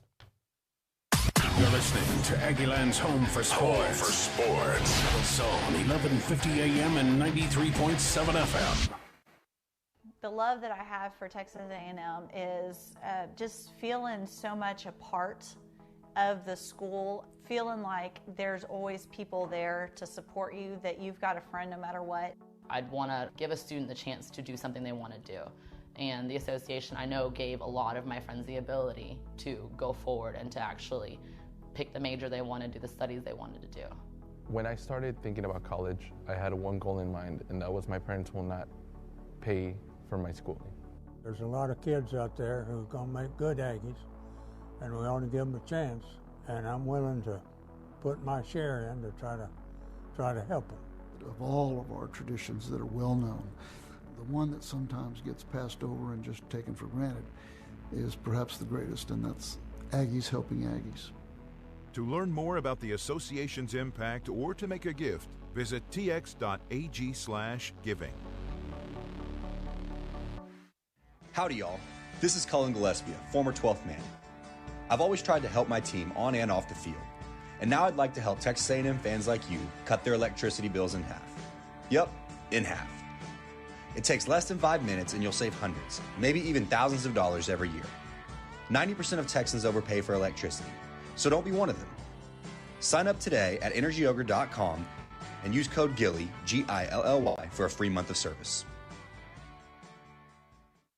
You're listening to Aggieland's Home for Sports. The Zone, 1150 AM and 93.7 FM. The love that I have for Texas A&M is just feeling so much a part of the school, feeling like there's always people there to support you, that you've got a friend no matter what. I'd want to give a student the chance to do something they want to do. And the association, I know, gave a lot of my friends the ability to go forward and to actually pick the major they wanted, do the studies they wanted to do. When I started thinking about college, I had one goal in mind, and that was my parents will not pay for my schooling. There's a lot of kids out there who are going to make good Aggies, and we ought to give them a chance, and I'm willing to put my share in to try to help them. Of all of our traditions that are well known, the one that sometimes gets passed over and just taken for granted is perhaps the greatest, and that's Aggies helping Aggies. To learn more about the association's impact or to make a gift, visit tx.ag/giving. Howdy, y'all. This is Cullen Gillespie, former 12th man. I've always tried to help my team on and off the field, and now I'd like to help Texas A&M fans like you cut their electricity bills in half. Yep, in half. It takes less than 5 minutes and you'll save hundreds, maybe even thousands of dollars every year. 90% of Texans overpay for electricity, so don't be one of them. Sign up today at energyogre.com and use code GILLY, G-I-L-L-Y, for a free month of service.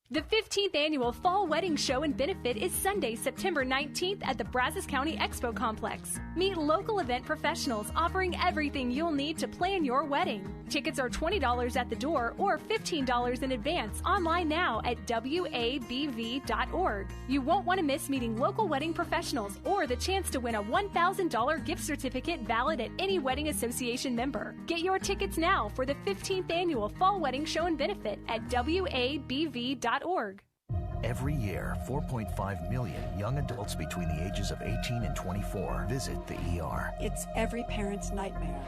The 15th Annual Fall Wedding Show and Benefit is Sunday, September 19th at the Brazos County Expo Complex. Meet local event professionals offering everything you'll need to plan your wedding. Tickets are $20 at the door or $15 in advance online now at wabv.org. You won't want to miss meeting local wedding professionals or the chance to win a $1,000 gift certificate valid at any wedding association member. Get your tickets now for the 15th Annual Fall Wedding Show and Benefit at wabv.org. Every year, 4.5 million young adults between the ages of 18 and 24 visit the ER. It's every parent's nightmare.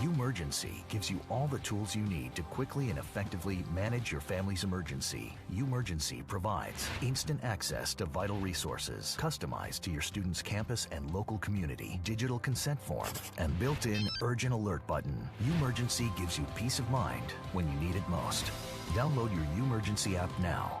Umergency gives you all the tools you need to quickly and effectively manage your family's emergency. Umergency provides instant access to vital resources, customized to your student's campus and local community, digital consent form, and built-in urgent alert button. Umergency gives you peace of mind when you need it most. Download your Umergency app now.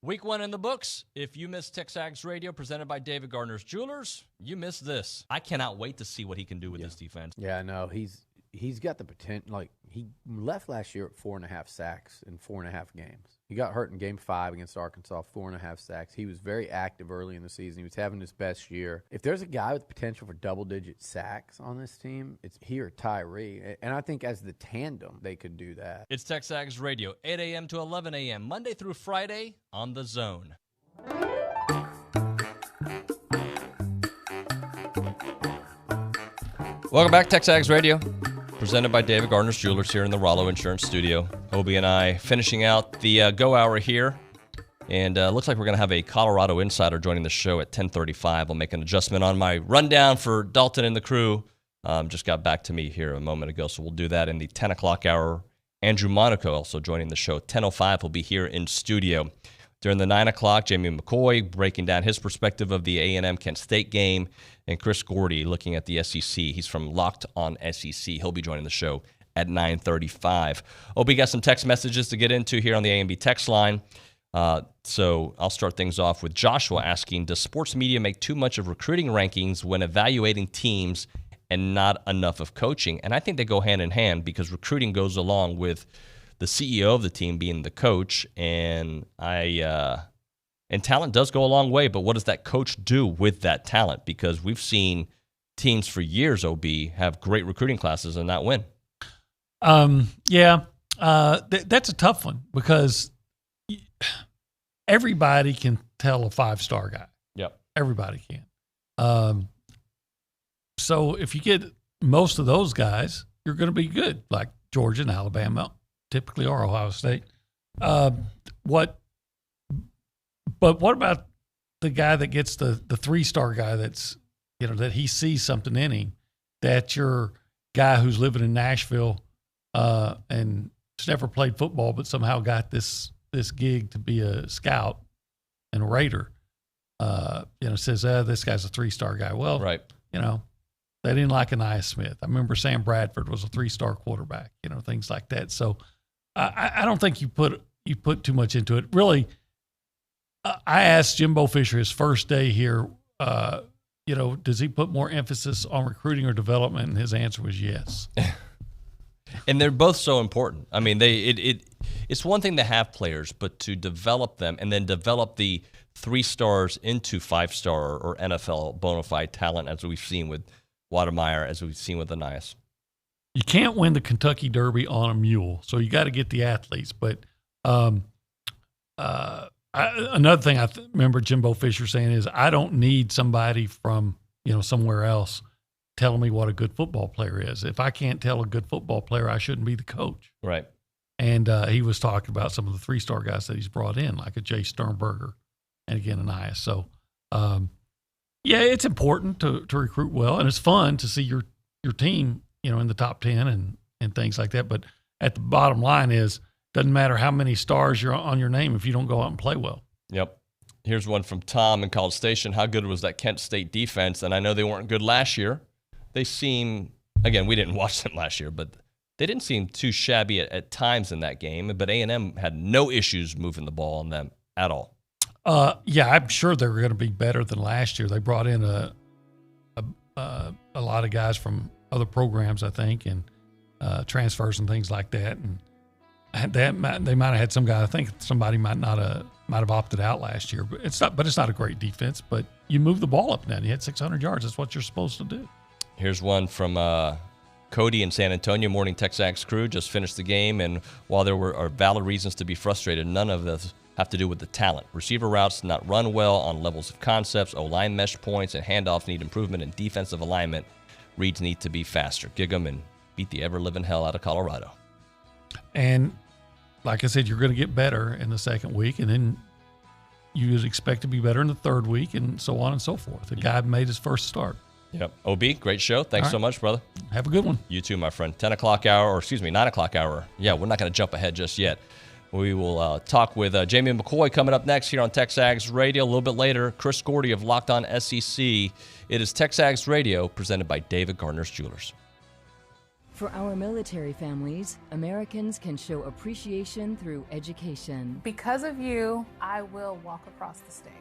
Week 1 in the books. If you missed TexAgs Radio presented by David Gardner's Jewelers, you missed this. I cannot wait to see what he can do with this defense. Yeah, no, he's he's got the potential. Like, he left last year at 4.5 sacks in 4.5 games. He got hurt in Game 5 against Arkansas, 4.5 sacks. He was very active early in the season. He was having his best year. If there's a guy with potential for double-digit sacks on this team, it's he or Tyree. And I think as the tandem, they could do that. It's TexAgs Radio, 8 a.m. to 11 a.m., Monday through Friday on The Zone. Welcome back, TexAgs Radio, presented by David Gardner's Jewelers here in the Rollo Insurance Studio. Obie and I finishing out the go hour here, and looks like we're going to have a Colorado insider joining the show at 10:35. I'll make an adjustment on my rundown for Dalton and the crew. Just got back to me here a moment ago, so we'll do that in the 10 o'clock hour. Andrew Monaco also joining the show. 10:05 will be here in studio. During the 9 o'clock, Jamie McCoy breaking down his perspective of the A&M Kent State game, and Chris Gordy looking at the SEC. He's from Locked on SEC. He'll be joining the show at 9:35. We got some text messages to get into here on the A&B text line. So I'll start things off with Joshua asking, does sports media make too much of recruiting rankings when evaluating teams and not enough of coaching? And I think they go hand in hand, because recruiting goes along with the CEO of the team being the coach, and talent does go a long way, but what does that coach do with that talent? Because we've seen teams for years, OB, have great recruiting classes and not win. That's a tough one, because everybody can tell a 5-star guy. Yep. Everybody can. So if you get most of those guys, you're going to be good, like Georgia and Alabama typically are, Ohio State. But what about the guy that gets the 3-star guy that's, that he sees something in him, that your guy who's living in Nashville and has never played football but somehow got this gig to be a scout and a Raider, says, this guy's a 3-star guy. Well, right. They didn't like Anais Smith. I remember Sam Bradford was a 3-star quarterback, things like that. So I don't think you put too much into it. Really, I asked Jimbo Fisher his first day here, does he put more emphasis on recruiting or development? And his answer was yes. And they're both so important. I mean, it's one thing to have players, but to develop them and then develop the 3 stars into 5-star or NFL bona fide talent, as we've seen with Wademeyer, as we've seen with Anais. You can't win the Kentucky Derby on a mule, so you got to get the athletes. But another thing I remember Jimbo Fisher saying is, I don't need somebody from somewhere else telling me what a good football player is. If I can't tell a good football player, I shouldn't be the coach. Right. And he was talking about some of the 3-star guys that he's brought in, like a Jay Sternberger and again Anais. So, it's important to recruit well, and it's fun to see your team, in the top 10 and things like that. But at the bottom line is, doesn't matter how many stars you're on your name if you don't go out and play well. Yep. Here's one from Tom in College Station. How good was that Kent State defense? And I know they weren't good last year. They seem, again, we didn't watch them last year, but they didn't seem too shabby at times in that game. But A&M had no issues moving the ball on them at all. I'm sure they're going to be better than last year. They brought in a lot of guys from other programs, I think, and transfers and things like that. And they might have had some guy. I think somebody might have opted out last year. But it's not a great defense. But you move the ball up and down. You had 600 yards. That's what you're supposed to do. Here's one from Cody in San Antonio. Morning, TexAgs crew. Just finished the game, and while there are valid reasons to be frustrated, none of those have to do with the talent. Receiver routes not run well on levels of concepts. O-line mesh points and handoffs need improvement in defensive alignment. Reads need to be faster. Gig 'em and beat the ever-living hell out of Colorado. And like I said, you're going to get better in the second week, and then you would expect to be better in the third week, and so on and so forth. The guy made his first start. Yep. OB, great show. Thanks so much, brother. Have a good one. You too, my friend. 9 o'clock hour. Yeah, we're not going to jump ahead just yet. We will talk with Jamie McCoy coming up next here on TexAgs Radio. A little bit later, Chris Gordy of Locked on SEC. It is TexAgs Radio, presented by David Gardner's Jewelers. For our military families, Americans can show appreciation through education. Because of you, I will walk across the stage.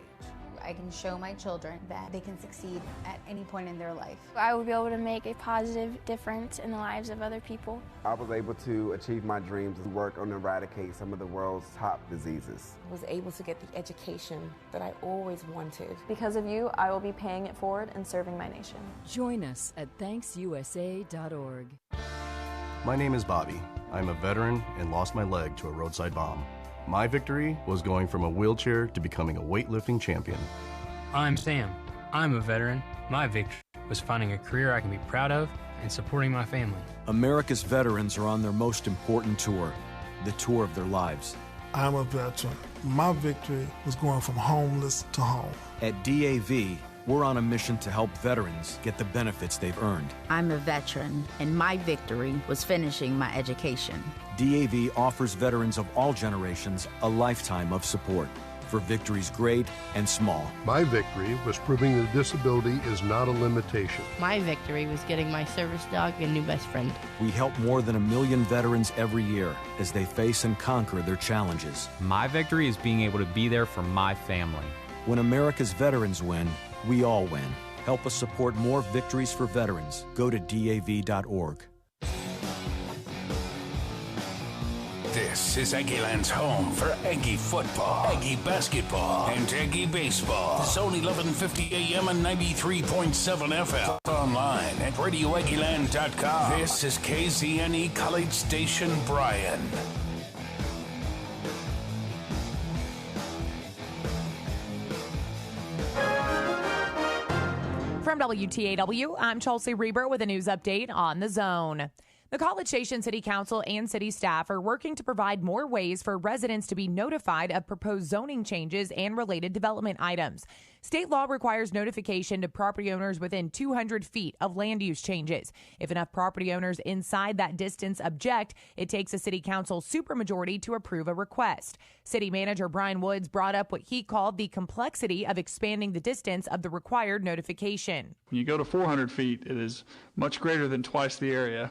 I can show my children that they can succeed at any point in their life. I would be able to make a positive difference in the lives of other people. I was able to achieve my dreams to work on eradicate some of the world's top diseases. I was able to get the education that I always wanted. Because of you, I will be paying it forward and serving my nation. Join us at ThanksUSA.org. My name is Bobby. I'm a veteran and lost my leg to a roadside bomb. My victory was going from a wheelchair to becoming a weightlifting champion. I'm Sam. I'm a veteran. My victory was finding a career I can be proud of and supporting my family. America's veterans are on their most important tour, the tour of their lives. I'm a veteran. My victory was going from homeless to home. At DAV, we're on a mission to help veterans get the benefits they've earned. I'm a veteran, and my victory was finishing my education. DAV offers veterans of all generations a lifetime of support for victories great and small. My victory was proving that disability is not a limitation. My victory was getting my service dog a new best friend. We help more than 1 million veterans every year as they face and conquer their challenges. My victory is being able to be there for my family. When America's veterans win, we all win. Help us support more victories for veterans. Go to DAV.org. This is Aggieland's home for Aggie football, Aggie basketball, and Aggie baseball. The Zone 1150 AM and 93.7 FM. Online at RadioAggieland.com. This is KZNE College Station Bryan. From WTAW, I'm Chelsea Reber with a news update on the Zone. The College Station City Council and city staff are working to provide more ways for residents to be notified of proposed zoning changes and related development items. State law requires notification to property owners within 200 feet of land use changes. If enough property owners inside that distance object, it takes a city council supermajority to approve a request. City manager Brian Woods brought up what he called the complexity of expanding the distance of the required notification. When you go to 400 feet, it is much greater than twice the area.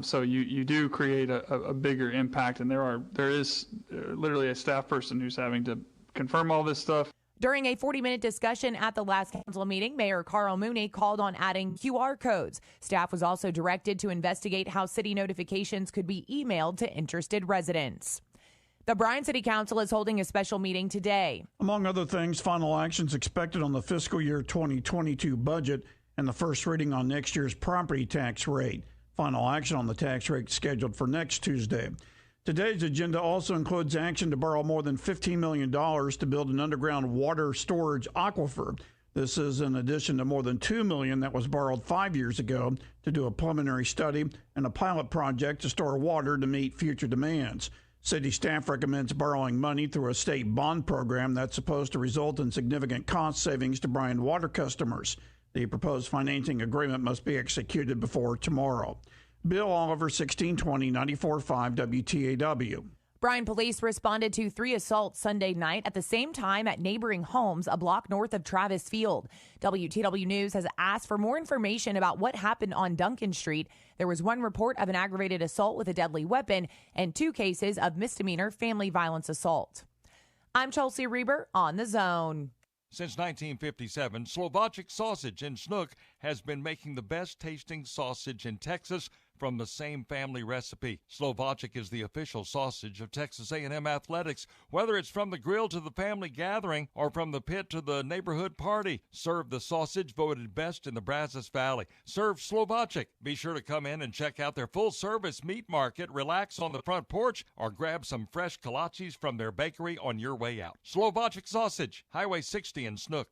So you do create a bigger impact, and there is literally a staff person who's having to confirm all this stuff. During a 40-minute discussion at the last council meeting, Mayor Carl Mooney called on adding QR codes. Staff was also directed to investigate how city notifications could be emailed to interested residents. The Bryan City Council is holding a special meeting today. Among other things, final actions expected on the fiscal year 2022 budget and the first reading on next year's property tax rate. Final action on the tax rate scheduled for next Tuesday. Today's agenda also includes action to borrow more than $15 million to build an underground water storage aquifer. This is in addition to more than $2 million that was borrowed 5 years ago to do a preliminary study and a pilot project to store water to meet future demands. City staff recommends borrowing money through a state bond program that's supposed to result in significant cost savings to Bryan water customers. The proposed financing agreement must be executed before tomorrow. Bill Oliver, 1620 94.5 WTAW. Bryan police responded to 3 assaults Sunday night at the same time at neighboring homes a block north of Travis Field. WTW News has asked for more information about what happened on Duncan Street. There was 1 report of an aggravated assault with a deadly weapon and 2 cases of misdemeanor family violence assault. I'm Chelsea Reber on The Zone. Since 1957, Slovačić Sausage in Snook has been making the best tasting sausage in Texas from the same family recipe. Slovačić is the official sausage of Texas A&M Athletics. Whether it's from the grill to the family gathering or from the pit to the neighborhood party, serve the sausage voted best in the Brazos Valley. Serve Slovačić. Be sure to come in and check out their full-service meat market, relax on the front porch, or grab some fresh kolaches from their bakery on your way out. Slovačić Sausage, Highway 60 in Snook.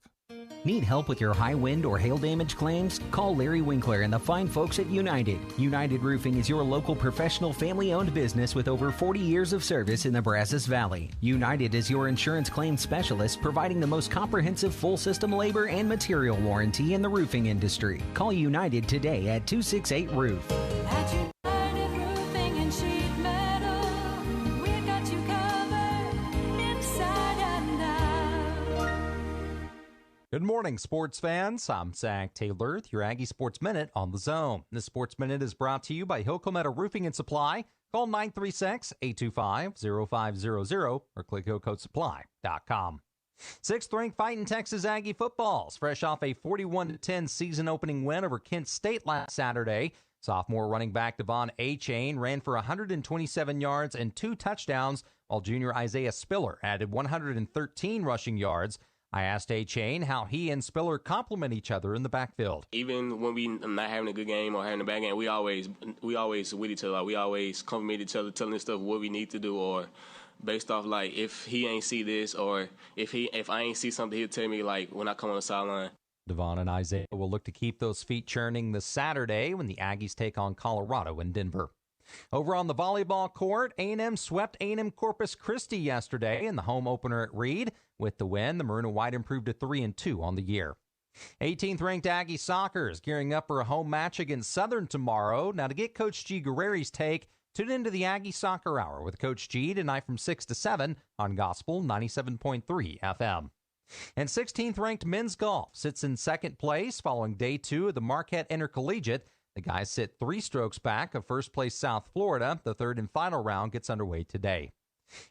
Need help with your high wind or hail damage claims? Call Larry Winkler and the fine folks at United. United Roofing is your local professional family-owned business with over 40 years of service in the Brazos Valley. United is your insurance claims specialist, providing the most comprehensive full-system labor and material warranty in the roofing industry. Call United today at 268-ROOF. Good morning, sports fans. I'm Zach Taylor with your Aggie Sports Minute on the Zone. This Sports Minute is brought to you by Hill Cometa Roofing and Supply. Call 936-825-0500 or click hillcoatsupply.com. Sixth-ranked Fighting Texas Aggie footballs, fresh off a 41-10 season-opening win over Kent State last Saturday. Sophomore running back Devon A-Chain ran for 127 yards and 2 touchdowns, while junior Isaiah Spiller added 113 rushing yards. I asked A-Chain how he and Spiller complement each other in the backfield. Even when we not having a good game or having a bad game, we always with each other. Like, we always compliment each other, telling us stuff what we need to do, or based off like if he ain't see this or if I ain't see something, he'll tell me like when I come on the sideline. Devon and Isaiah will look to keep those feet churning this Saturday when the Aggies take on Colorado in Denver. Over on the volleyball court, A&M swept A&M Corpus Christi yesterday in the home opener at Reed. With the win, the Maroon and White improved to 3-2 on the year. 18th-ranked Aggie soccer is gearing up for a home match against Southern tomorrow. Now, to get Coach G. Guerreri's take, tune into the Aggie Soccer Hour with Coach G tonight from 6 to 7 on Gospel 97.3 FM. And 16th-ranked men's golf sits in second place following day 2 of the Marquette Intercollegiate. The guys sit 3 strokes back of first-place South Florida. The third and final round gets underway today.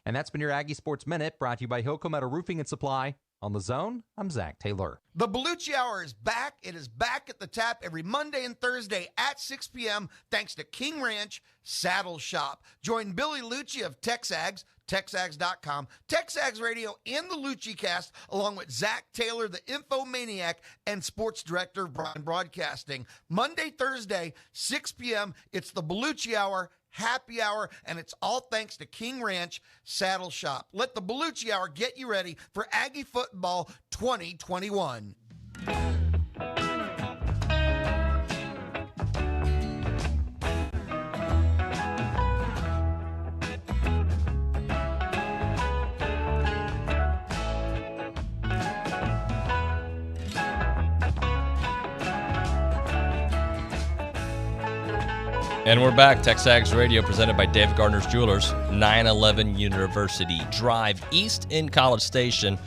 And that's been your Aggie Sports Minute, brought to you by Hilco Metal Roofing and Supply. On The Zone, I'm Zach Taylor. The Bellucci Hour is back. It is back at the tap every Monday and Thursday at 6 p.m. thanks to King Ranch Saddle Shop. Join Billy Liucci of TexAgs, TexAgs.com, TexAgs Radio, and the Liucci Cast, along with Zach Taylor, the Infomaniac, and Sports Director of Brian Broadcasting. Monday, Thursday, 6 p.m. It's the Bellucci Hour, happy hour, and it's all thanks to King Ranch Saddle Shop. Let the Bellucci Hour get you ready for Aggie Football 2021. And we're back. TexAgs Radio presented by David Gardner's Jewelers, 911 University Drive East in College Station.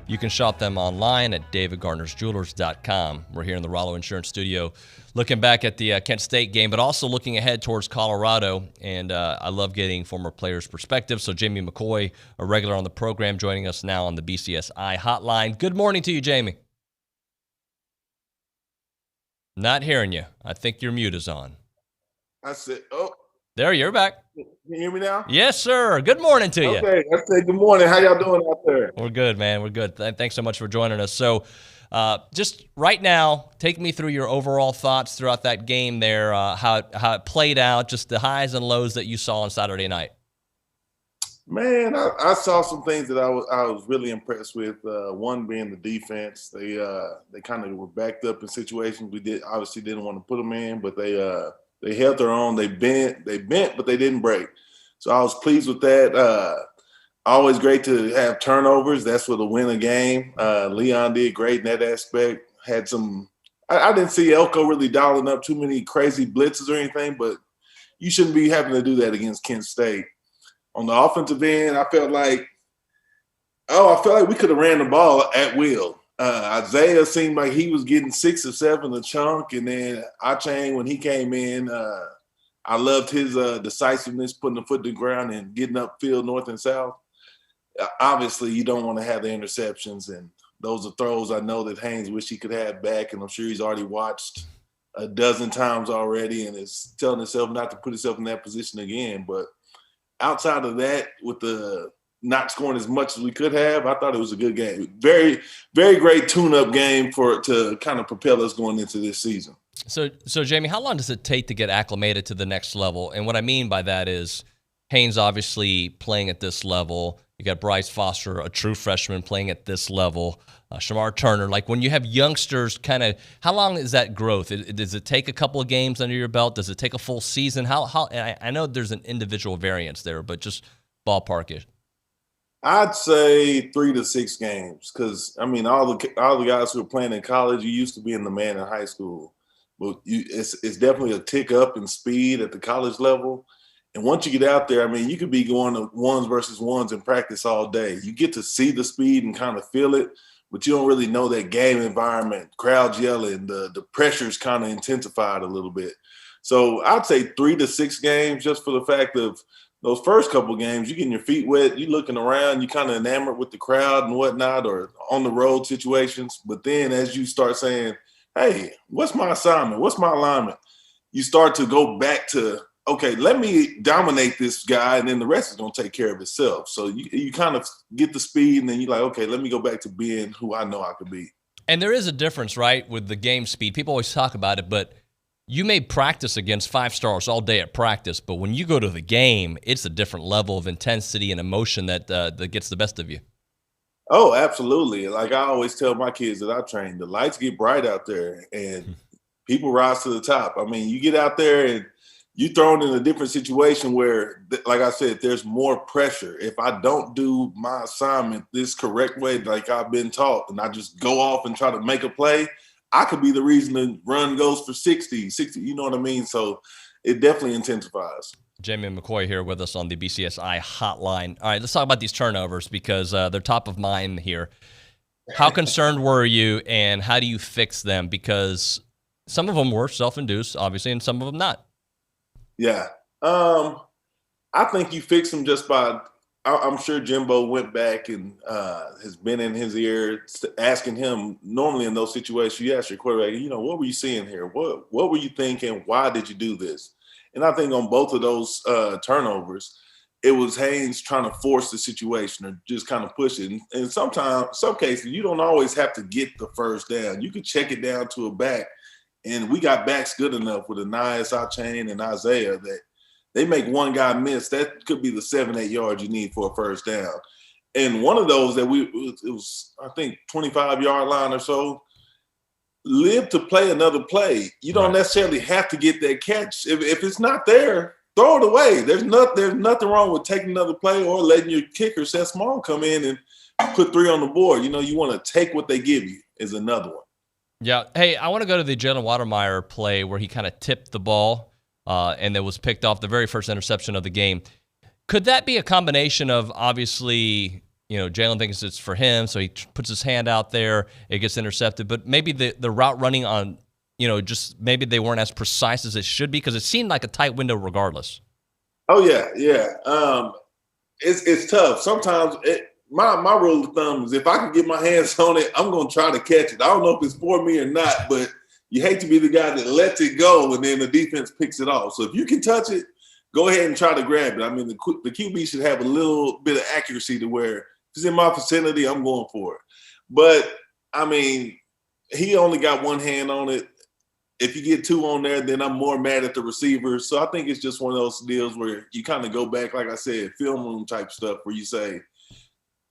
You can shop them online at davidgardnersjewelers.com. We're here in the Rollo Insurance Studio looking back at the Kent State game, but also looking ahead towards Colorado. And I love getting former players' perspective. So Jamie McCoy, a regular on the program, joining us now on the BCSI hotline. Good morning to you, Jamie. Not hearing you. I think your mute is on. I said, oh. There, you're back. Can you hear me now? Yes, sir. Good morning to you. Okay, I said good morning. How y'all doing out there? We're good, man. We're good. Thanks so much for joining us. So just right now, take me through your overall thoughts throughout that game there, how it played out, just the highs and lows that you saw on Saturday night. Man, I saw some things that I was really impressed with. One being the defense. They kind of were backed up in situations we didn't want to put them in, but they held their own. They bent, but they didn't break. So I was pleased with that. Always great to have turnovers. That's what will win a game. Leon did great in that aspect. Had some – I didn't see Elko really dialing up too many crazy blitzes or anything, but you shouldn't be having to do that against Kent State. On the offensive end, I felt like we could have ran the ball at will. Isaiah seemed like he was getting 6 or 7 a chunk, and then A-Chain, when he came in, I loved his decisiveness, putting the foot to the ground and getting upfield north and south. Obviously, you don't want to have the interceptions, and those are throws I know that Haynes wish he could have back, and I'm sure he's already watched a dozen times already and is telling himself not to put himself in that position again. But outside of that, with the not scoring as much as we could have, I thought it was a good game. Very, very great tune-up game to kind of propel us going into this season. So Jamie, how long does it take to get acclimated to the next level? And what I mean by that is Haynes obviously playing at this level. You got Bryce Foster, a true freshman, playing at this level. Shamar Turner. Like when you have youngsters, kind of, how long is that growth? Does it take a couple of games under your belt? Does it take a full season? How? I know there's an individual variance there, but just ballpark it. I'd say 3 to 6 games because, I mean, all the guys who are playing in college, you used to be in the man in high school. But it's definitely a tick up in speed at the college level. And once you get out there, I mean, you could be going to 1s versus 1s in practice all day. You get to see the speed and kind of feel it, but you don't really know that game environment, crowds yelling, the pressure's kind of intensified a little bit. So I'd say 3 to 6 games just for the fact of those first couple games, you getting your feet wet, you looking around, you kind of enamored with the crowd and whatnot, or on the road situations. But then as you start saying, hey, what's my assignment? What's my alignment? You start to go back to, okay, let me dominate this guy, and then the rest is going to take care of itself. So you kind of get the speed, and then you're like, okay, let me go back to being who I know I could be. And there is a difference, right, with the game speed. People always talk about it, but you may practice against 5-stars all day at practice, but when you go to the game, it's a different level of intensity and emotion that gets the best of you. Oh, absolutely. Like I always tell my kids that I train, the lights get bright out there and people rise to the top. I mean, you get out there and you thrown in a different situation where, like I said, there's more pressure. If I don't do my assignment this correct way, like I've been taught, and I just go off and try to make a play, I could be the reason the run goes for 60, you know what I mean? So it definitely intensifies. Jamie McCoy here with us on the BCSI hotline. All right, let's talk about these turnovers because they're top of mind here. How concerned were you, and how do you fix them? Because some of them were self-induced, obviously, and some of them not. Yeah. I think you fix them just by – I'm sure Jimbo went back and has been in his ear asking him, normally in those situations, you ask your quarterback, you know, what were you seeing here? What were you thinking? Why did you do this? And I think on both of those turnovers, it was Haynes trying to force the situation or just kind of push it. And sometimes, some cases, you don't always have to get the first down. You could check it down to a back. And we got backs good enough with Anais, Chain, and Isaiah that they make one guy miss. That could be the 7-8 yards you need for a first down. And one of those that it was, I think, 25-yard line or so, live to play another play. You don't necessarily have to get that catch. If it's not there, throw it away. There's nothing wrong with taking another play or letting your kicker, Seth Small, come in and put 3 on the board. You know, you want to take what they give you is another one. Yeah. Hey, I want to go to the Jalen Watermeyer play where he kind of tipped the ball and that was picked off, the very first interception of the game. Could that be a combination of, obviously, you know, Jalen thinks it's for him, so he puts his hand out there, it gets intercepted, but maybe the route running on, you know, just maybe they weren't as precise as it should be because it seemed like a tight window regardless. Oh, yeah. It's tough. Sometimes my rule of thumb is if I can get my hands on it, I'm going to try to catch it. I don't know if it's for me or not, but you hate to be the guy that lets it go and then the defense picks it off. So if you can touch it, go ahead and try to grab it. I mean, the QB should have a little bit of accuracy to where if it's in my vicinity, I'm going for it. But, I mean, he only got one hand on it. If you get 2 on there, then I'm more mad at the receiver. So I think it's just one of those deals where you kind of go back, like I said, film room type stuff where you say,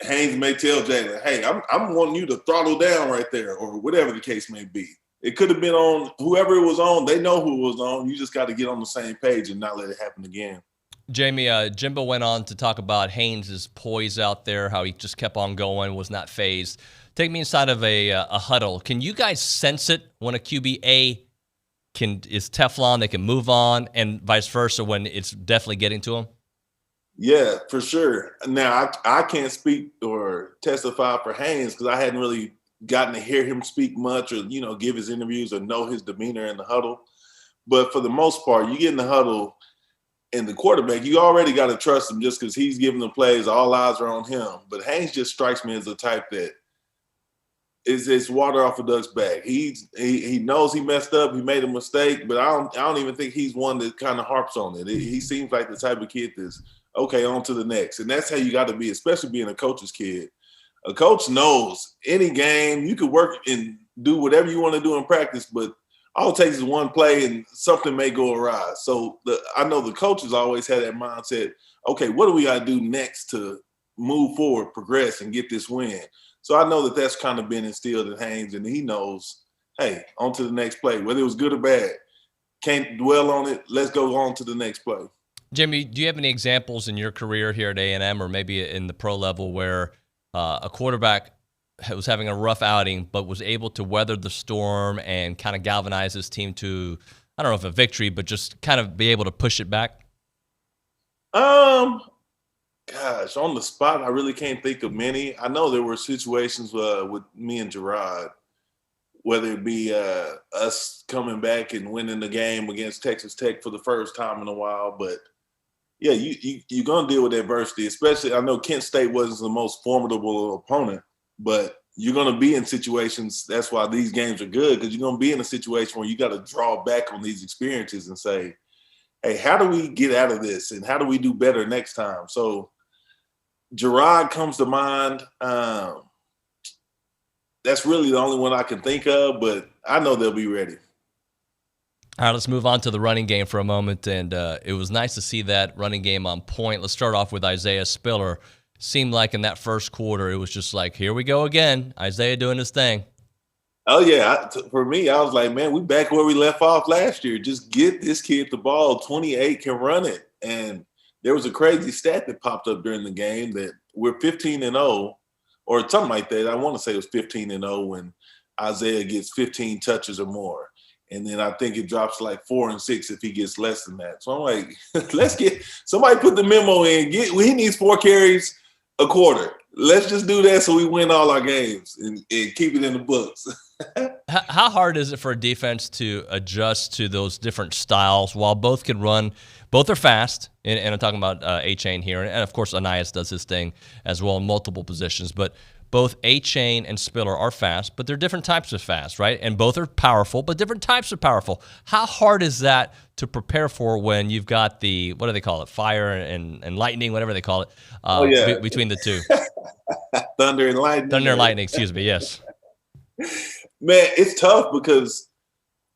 Haynes may tell Jalen, hey, I'm wanting you to throttle down right there or whatever the case may be. It could have been on whoever it was on. They know who it was on. You just got to get on the same page and not let it happen again. Jamie, Jimbo went on to talk about Haynes' poise out there, how he just kept on going, was not phased. Take me inside of a huddle. Can you guys sense it when a QB is Teflon, they can move on, and vice versa when it's definitely getting to him? Yeah, for sure. Now, I can't speak or testify for Haynes because I hadn't really gotten to hear him speak much or, you know, give his interviews or know his demeanor in the huddle. But for the most part, you get in the huddle and the quarterback, you already got to trust him just because he's giving the plays. All eyes are on him. But Haynes just strikes me as the type that it's water off a duck's back. He knows he messed up. He made a mistake, but I don't even think he's one that kind of harps on it. He seems like the type of kid that's, okay, on to the next. And that's how you got to be, especially being a coach's kid. A coach knows any game, you could work and do whatever you want to do in practice, but all it takes is one play and something may go awry. So I know the coaches always had that mindset, okay, what do we got to do next to move forward, progress, and get this win? So I know that that's kind of been instilled in Haynes, and he knows, hey, on to the next play. Whether it was good or bad, can't dwell on it. Let's go on to the next play. Jimmy, do you have any examples in your career here at A&M or maybe in the pro level where a quarterback was having a rough outing but was able to weather the storm and kind of galvanize his team to, I don't know if a victory, but just kind of be able to push it back? Gosh, on the spot, I really can't think of many. I know there were situations with me and Gerard, whether it be us coming back and winning the game against Texas Tech for the first time in a while, but Yeah, you're going to deal with adversity, especially I know Kent State wasn't the most formidable opponent, but you're going to be in situations. That's why these games are good, because you're going to be in a situation where you got to draw back on these experiences and say, hey, how do we get out of this and how do we do better next time? So Gerard comes to mind. That's really the only one I can think of, but I know they'll be ready. All right, let's move on to the running game for a moment, and it was nice to see that running game on point. Let's start off with Isaiah Spiller. Seemed like in that first quarter, it was just like, here we go again, Isaiah doing his thing. Oh, yeah. For me, I was like, man, we back where we left off last year. Just get this kid the ball. 28 can run it. And there was a crazy stat that popped up during the game that we're 15-0, or something like that. I want to say it was 15-0 when Isaiah gets 15 touches or more. And then I think it drops to like 4-6 if he gets less than that. So I'm like, let's get somebody put the memo in. He needs 4 carries a quarter. Let's just do that so we win all our games and keep it in the books. How hard is it for a defense to adjust to those different styles while both can run? Both are fast, and I'm talking about A-Chain here. And, of course, Anias does his thing as well in multiple positions. But both A-Chain and Spiller are fast, but they're different types of fast, right? And both are powerful, but different types of powerful. How hard is that to prepare for when you've got the, what do they call it, fire and lightning, whatever they call it, between the two? Thunder and lightning. Thunder and lightning, excuse me, yes. Man, it's tough because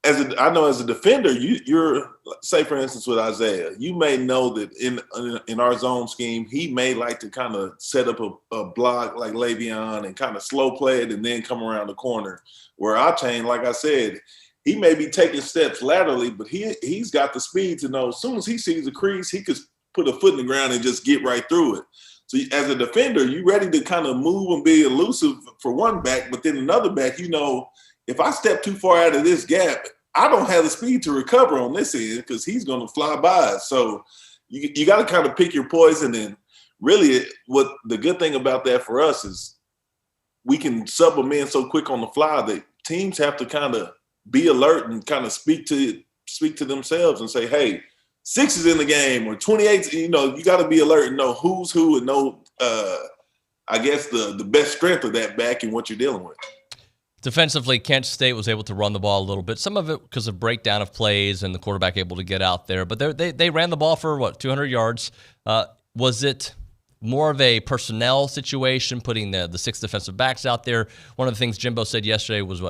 I know as a defender, you're say for instance with Isaiah, you may know that in our zone scheme, he may like to kind of set up a block like Le'Veon and kind of slow play it and then come around the corner. Where A-Chain, like I said, he may be taking steps laterally, but he's got the speed to know as soon as he sees a crease, he could put a foot in the ground and just get right through it. So as a defender, you're ready to kind of move and be elusive for one back, but then another back, if I step too far out of this gap, I don't have the speed to recover on this end because he's going to fly by. So you got to kind of pick your poison. And really what the good thing about that for us is we can sub them in so quick on the fly that teams have to kind of be alert and kind of speak to themselves and say, hey, 6 is in the game or 28, you got to be alert and know who's who and know, I guess, the best strength of that back and what you're dealing with. Defensively, Kent State was able to run the ball a little bit. Some of it because of breakdown of plays and the quarterback able to get out there. But they ran the ball for, 200 yards. Was it more of a personnel situation, putting the 6 defensive backs out there? One of the things Jimbo said yesterday was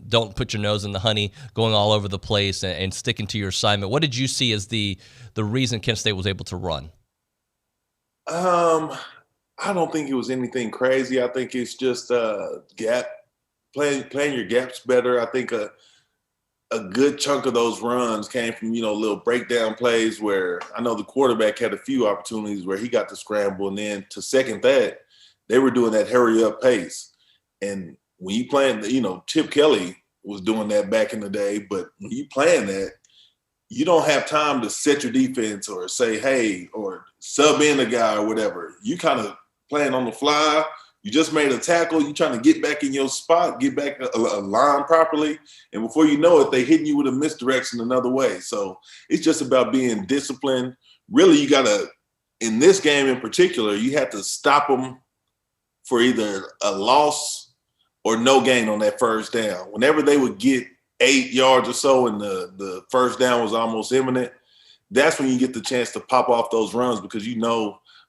don't put your nose in the honey, going all over the place and sticking to your assignment. What did you see as the reason Kent State was able to run? I don't think it was anything crazy. I think it's just gap. Playing your gaps better. I think a good chunk of those runs came from, little breakdown plays where I know the quarterback had a few opportunities where he got to scramble. And then to second that, they were doing that hurry up pace. And when you playing, Chip Kelly was doing that back in the day. But when you playing that, you don't have time to set your defense or say, hey, or sub in a guy or whatever. You kind of playing on the fly. You just made a tackle. You're trying to get back in your spot, get back a line properly. And before you know it, they hitting you with a misdirection another way. So it's just about being disciplined. Really, you got to, in this game in particular, you have to stop them for either a loss or no gain on that first down. Whenever they would get 8 yards or so and the first down was almost imminent, that's when you get the chance to pop off those runs because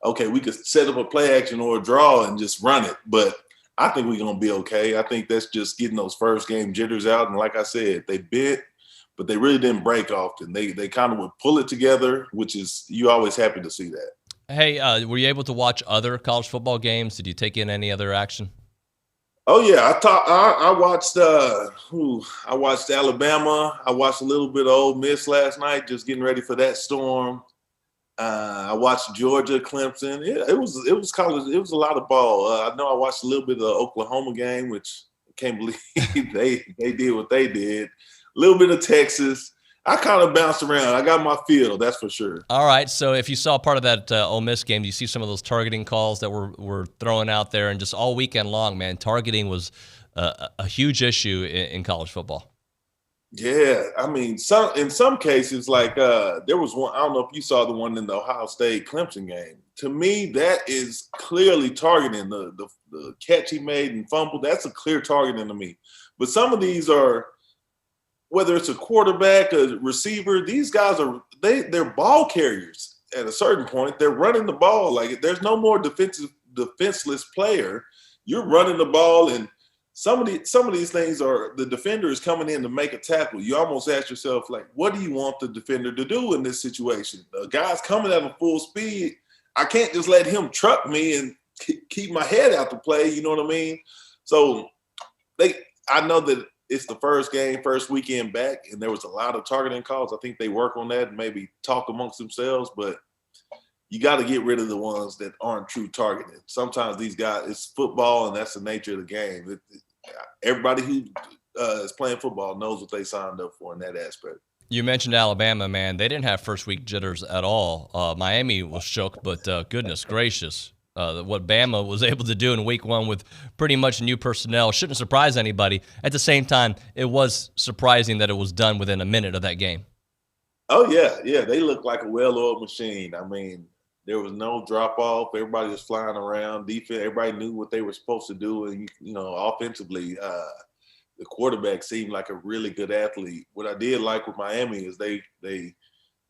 okay, we could set up a play action or a draw and just run it. But I think we're going to be okay. I think that's just getting those first game jitters out. And like I said, they bit, but they really didn't break often. They kind of would pull it together, which is you always happy to see that. Hey, were you able to watch other college football games? Did you take in any other action? Oh, yeah. I watched Alabama. I watched a little bit of Ole Miss last night, just getting ready for that storm. I watched Georgia, Clemson. It was college. It was a lot of ball. I know I watched a little bit of the Oklahoma game, which I can't believe they did what they did. A little bit of Texas. I kind of bounced around. I got my feel, that's for sure. All right. So if you saw part of that Ole Miss game, do you see some of those targeting calls that were thrown out there? And just all weekend long, man, targeting was a huge issue in college football. Yeah, I mean, in some cases, like there was one. I don't know if you saw the one in the Ohio State Clemson game. To me, that is clearly targeting the catch he made and fumble. That's a clear targeting to me. But some of these are, whether it's a quarterback, a receiver, these guys they're ball carriers. At a certain point, they're running the ball. Like, there's no more defenseless player. You're running the ball, and some of these things are the defender is coming in to make a tackle. You almost ask yourself, like, what do you want the defender to do in this situation? The guy's coming at a full speed. I can't just let him truck me and keep my head out the play. You know what I mean? So I know that it's the first weekend back, and there was a lot of targeting calls. I think they work on that and maybe talk amongst themselves, but you got to get rid of the ones that aren't true targeting. Sometimes these guys, it's football, and that's the nature of the game. Everybody who is playing football knows what they signed up for in that aspect. You mentioned Alabama, man. They didn't have first-week jitters at all. Miami was shook, but goodness gracious. What Bama was able to do in week one with pretty much new personnel shouldn't surprise anybody. At the same time, it was surprising that it was done within a minute of that game. Oh, yeah. They looked like a well-oiled machine. I mean, there was no drop-off. Everybody was flying around. Defense, everybody knew what they were supposed to do. And, offensively, the quarterback seemed like a really good athlete. What I did like with Miami is they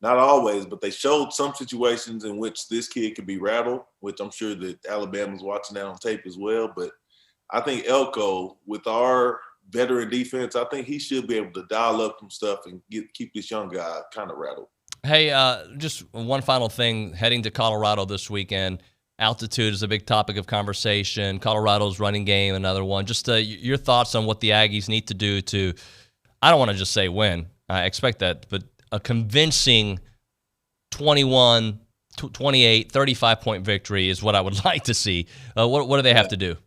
not always, but they showed some situations in which this kid could be rattled, which I'm sure that Alabama's watching that on tape as well. But I think Elko, with our veteran defense, I think he should be able to dial up some stuff and keep this young guy kind of rattled. Hey, just one final thing. Heading to Colorado this weekend, altitude is a big topic of conversation. Colorado's running game, another one. Just your thoughts on what the Aggies need to do to, I don't want to just say win. I expect that, but a convincing 21, 28, 35-point victory is what I would like to see. What do they have to do?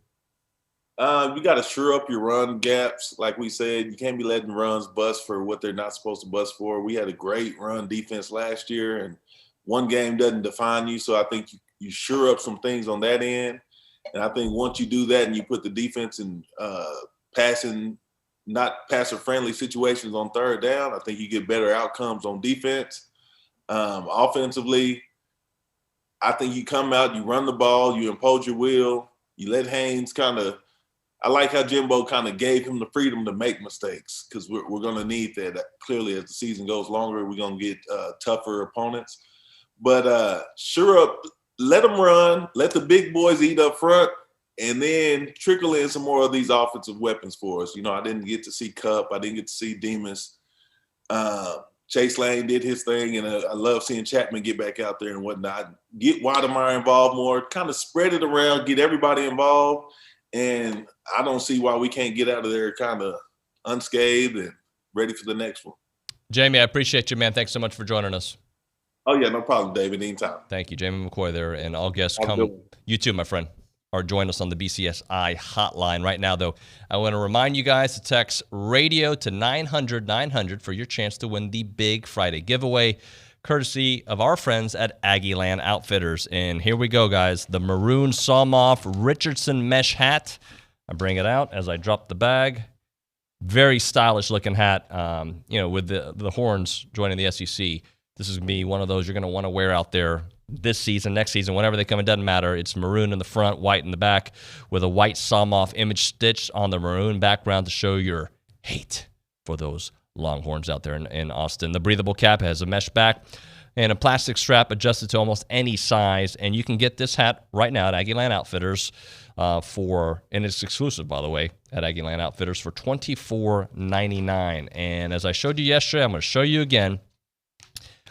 You got to shore up your run gaps. Like we said, you can't be letting runs bust for what they're not supposed to bust for. We had a great run defense last year, and one game doesn't define you. So I think you shore up some things on that end. And I think once you do that and you put the defense in passing, not passer-friendly situations on third down, I think you get better outcomes on defense. Offensively, I think you come out, you run the ball, you impose your will, you let Haynes I like how Jimbo kind of gave him the freedom to make mistakes, because we're going to need that. Clearly, as the season goes longer, we're going to get tougher opponents. But sure up, let them run, let the big boys eat up front, and then trickle in some more of these offensive weapons for us. I didn't get to see Cup. I didn't get to see Demas. Chase Lane did his thing, and I love seeing Chapman get back out there and whatnot. Get Wademeyer involved more, kind of spread it around, get everybody involved. And I don't see why we can't get out of there kind of unscathed and ready for the next one. Jamie, I appreciate you, man. Thanks so much for joining us. Oh, yeah, no problem, David. Anytime. Thank you. Jamie McCoy there, and all guests come. You too, my friend, or join us on the BCSI hotline right now, though. I want to remind you guys to text radio to 900-900 for your chance to win the Big Friday giveaway, courtesy of our friends at Aggieland Outfitters. And here we go, guys. The maroon Sawmoff Richardson mesh hat. I bring it out as I drop the bag. Very stylish looking hat, with the horns joining the SEC. This is going to be one of those you're going to want to wear out there this season, next season, whenever they come. It doesn't matter. It's maroon in the front, white in the back, with a white Sawmoff image stitched on the maroon background to show your hate for those Longhorns out there in Austin. The breathable cap has a mesh back and a plastic strap adjusted to almost any size. And you can get this hat right now at Aggieland Outfitters and it's exclusive, by the way, at Aggieland Outfitters for $24.99. And as I showed you yesterday, I'm going to show you again.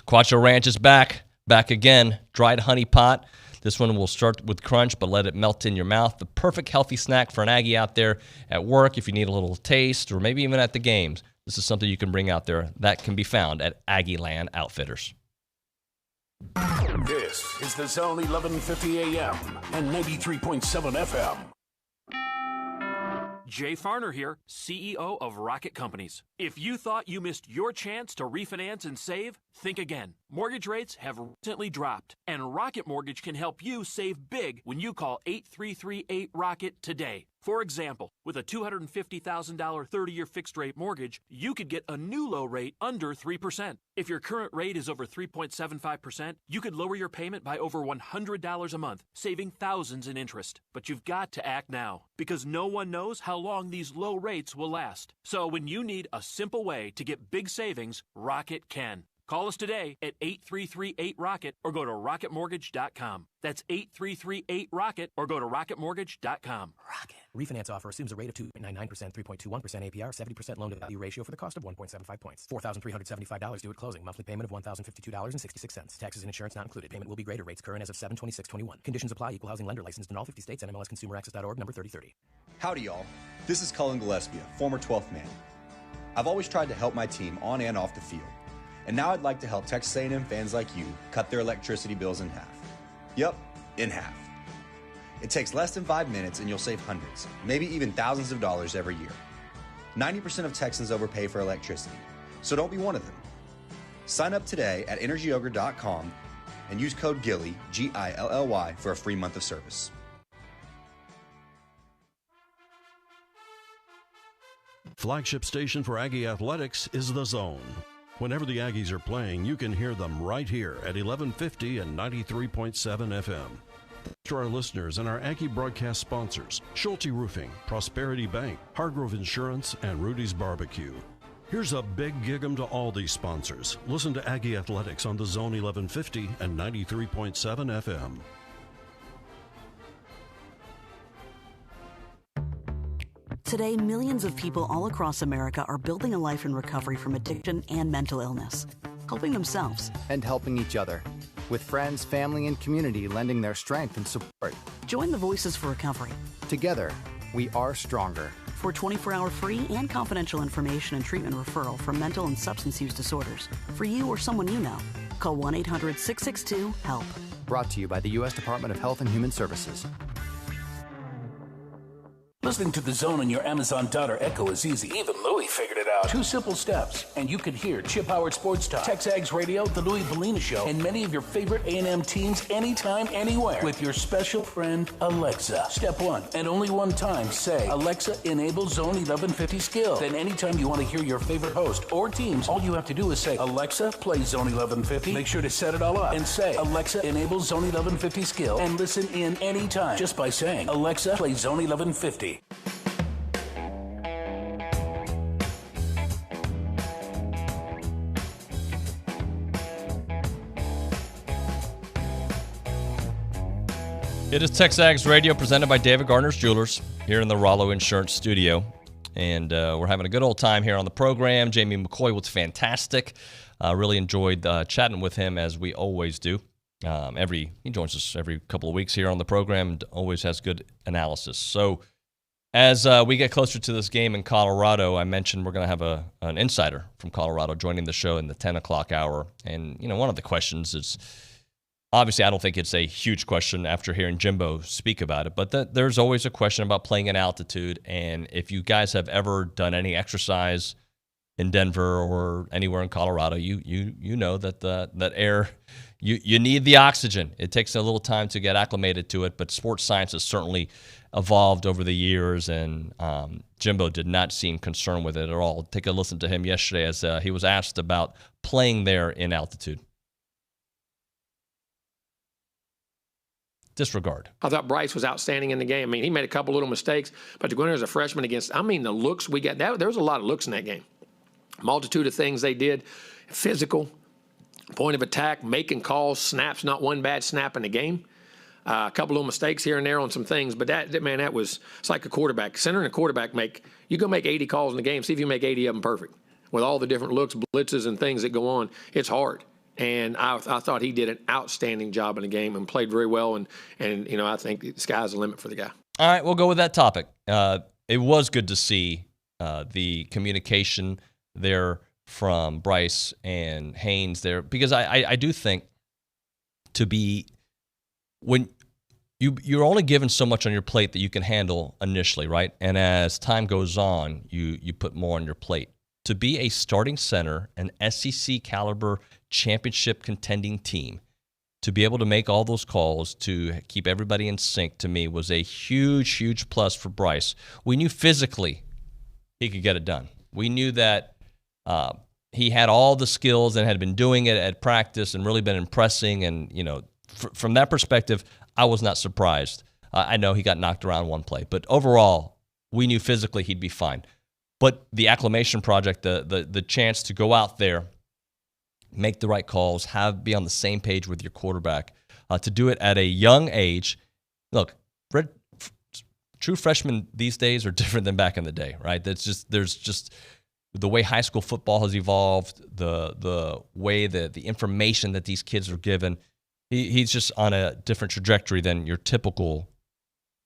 Quattro Ranch is back again. Dried honey pot. This one will start with crunch, but let it melt in your mouth. The perfect healthy snack for an Aggie out there at work if you need a little taste, or maybe even at the games. This is something you can bring out there that can be found at Aggieland Outfitters. This is the Zone 1150 AM and 93.7 FM. Jay Farner here, CEO of Rocket Companies. If you thought you missed your chance to refinance and save, think again. Mortgage rates have recently dropped, and Rocket Mortgage can help you save big when you call 8338-ROCKET today. For example, with a $250,000 30-year fixed-rate mortgage, you could get a new low rate under 3%. If your current rate is over 3.75%, you could lower your payment by over $100 a month, saving thousands in interest. But you've got to act now, because no one knows how long these low rates will last. So when you need a simple way to get big savings, Rocket can. Call us today at 8338-ROCKET or go to rocketmortgage.com. That's 8338-ROCKET or go to rocketmortgage.com. Rocket. Refinance offer assumes a rate of 2.99%, 3.21% APR, 70% loan-to-value ratio for the cost of 1.75 points. $4,375 due at closing. Monthly payment of $1,052.66. Taxes and insurance not included. Payment will be greater. Rates current as of 7/26/21. Conditions apply. Equal housing lender licensed in all 50 states. NMLSconsumeraccess.org number 3030. Howdy, y'all. This is Cullen Gillespie, former 12th man. I've always tried to help my team on and off the field. And now I'd like to help Texas A&M fans like you cut their electricity bills in half. Yep, in half. It takes less than 5 minutes and you'll save hundreds, maybe even thousands of dollars every year. 90% of Texans overpay for electricity, so don't be one of them. Sign up today at energyogre.com and use code GILLY, G-I-L-L-Y, for a free month of service. Flagship station for Aggie Athletics is The Zone. Whenever the Aggies are playing, you can hear them right here at 1150 and 93.7 FM. To our listeners and our Aggie broadcast sponsors, Schulte Roofing, Prosperity Bank, Hargrove Insurance, and Rudy's Barbecue. Here's a big gig-em to all these sponsors. Listen to Aggie Athletics on The Zone 1150 and 93.7 FM. Today, millions of people all across America are building a life in recovery from addiction and mental illness, helping themselves and helping each other, with friends, family, and community lending their strength and support. Join the Voices for Recovery. Together, we are stronger. For 24-hour free and confidential information and treatment referral for mental and substance use disorders, for you or someone you know, call 1-800-662-HELP. Brought to you by the U.S. Department of Health and Human Services. Listening to The Zone on your Amazon Dot or Echo is easy. Even Louie figured it out. 2 simple steps, and you can hear Chip Howard Sports Talk, TexAgs Radio, The Louie Bellina Show, and many of your favorite A&M teams anytime, anywhere with your special friend, Alexa. Step 1, and only one time, say, Alexa, enable Zone 1150 skill. Then anytime you want to hear your favorite host or teams, all you have to do is say, Alexa, play Zone 1150. Make sure to set it all up and say, Alexa, enable Zone 1150 skill, and listen in anytime just by saying, Alexa, play Zone 1150. It is TexAgs Radio presented by David Gardner's Jewelers here in the Rollo Insurance Studio. And we're having a good old time here on the program. Jamie McCoy was fantastic. Really enjoyed chatting with him as we always do. He joins us every couple of weeks here on the program and always has good analysis. So as we get closer to this game in Colorado, I mentioned we're going to have an insider from Colorado joining the show in the 10 o'clock hour. And, one of the questions is, obviously, I don't think it's a huge question after hearing Jimbo speak about it, but there's always a question about playing in altitude. And if you guys have ever done any exercise in Denver or anywhere in Colorado, you know that that air, you need the oxygen. It takes a little time to get acclimated to it, but sports science has certainly evolved over the years, and Jimbo did not seem concerned with it at all. Take a listen to him yesterday as he was asked about playing there in altitude. Disregard. I thought Bryce was outstanding in the game. I mean, he made a couple little mistakes, but to go in there as a freshman against, the looks we got, there was a lot of looks in that game. Multitude of things they did, physical, point of attack, making calls, snaps, not one bad snap in the game. A couple little mistakes here and there on some things, but it's like a quarterback. Center and a quarterback you go make 80 calls in the game, see if you make 80 of them perfect. With all the different looks, blitzes, and things that go on, it's hard. And I thought he did an outstanding job in the game and played very well. And I think the sky's the limit for the guy. All right, we'll go with that topic. It was good to see the communication there from Bryce and Haynes there, because I do think when you're only given so much on your plate that you can handle initially, right? And as time goes on, you put more on your plate. to be a starting center, an SEC caliber championship contending team, to be able to make all those calls, to keep everybody in sync, to me was a huge, huge plus for Bryce. We knew physically he could get it done. We knew that he had all the skills and had been doing it at practice and really been impressing. And, from that perspective, I was not surprised. I know he got knocked around one play, but overall, we knew physically he'd be fine. But the acclimation project, the chance to go out there, make the right calls, be on the same page with your quarterback, to do it at a young age. Look, true freshmen these days are different than back in the day, right? There's just the way high school football has evolved, the way that the information that these kids are given. He's just on a different trajectory than your typical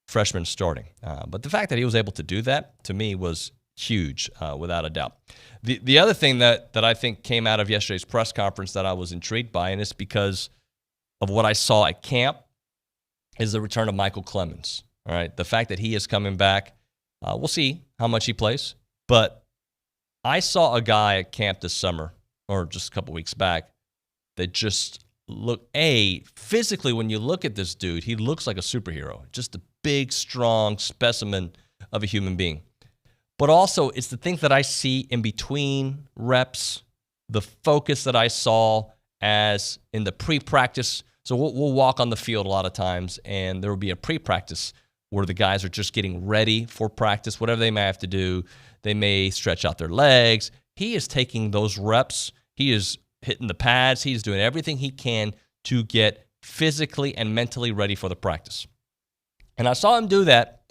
freshman starting. But the fact that he was able to do that, to me, was huge, without a doubt. The other thing that I think came out of yesterday's press conference that I was intrigued by, and it's because of what I saw at camp, is the return of Michael Clemens. All right, the fact that he is coming back, we'll see how much he plays. But I saw a guy at camp this summer, or just a couple weeks back, that just physically, when you look at this dude, he looks like a superhero, just a big, strong specimen of a human being. But also, it's the things that I see in between reps, the focus that I saw as in the pre-practice. So we'll walk on the field a lot of times, and there will be a pre-practice where the guys are just getting ready for practice, whatever they may have to do. They may stretch out their legs. He is taking those reps. He is hitting the pads. He's doing everything he can to get physically and mentally ready for the practice. And I saw him do that,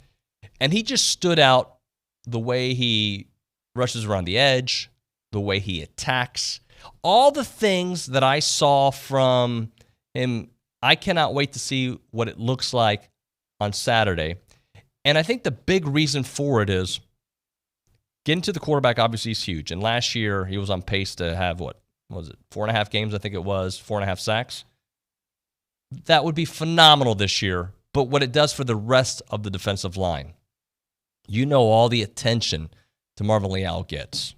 and he just stood out. The way he rushes around the edge, the way he attacks, all the things that I saw from him, I cannot wait to see what it looks like on Saturday. And I think the big reason for it is getting to the quarterback obviously is huge. And last year he was on pace to have, 4.5 games, I think it was, 4.5 sacks. That would be phenomenal this year. But what it does for the rest of the defensive line, all the attention to Marvin Leal gets.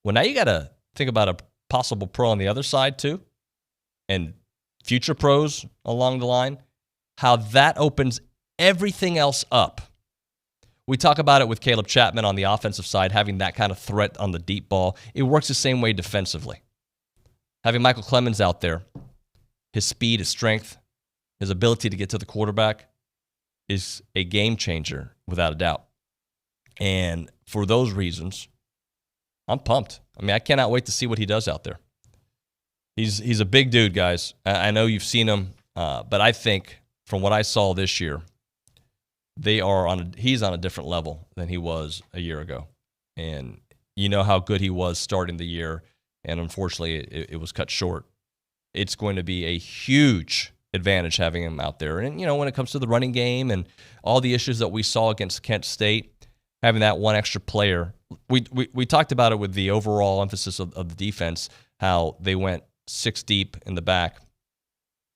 Well, now you got to think about a possible pro on the other side too, and future pros along the line, how that opens everything else up. We talk about it with Caleb Chapman on the offensive side, having that kind of threat on the deep ball. It works the same way defensively. Having Michael Clemens out there, his speed, his strength, his ability to get to the quarterback is a game changer without a doubt. And for those reasons, I'm pumped. I mean, I cannot wait to see what he does out there. He's a big dude, guys. I know you've seen him, but I think from what I saw this year, he's on a different level than he was a year ago. And you know how good he was starting the year, and unfortunately it was cut short. It's going to be a huge advantage having him out there. And, when it comes to the running game and all the issues that we saw against Kent State, having that one extra player. We talked about it with the overall emphasis of the defense, how they went 6 deep in the back,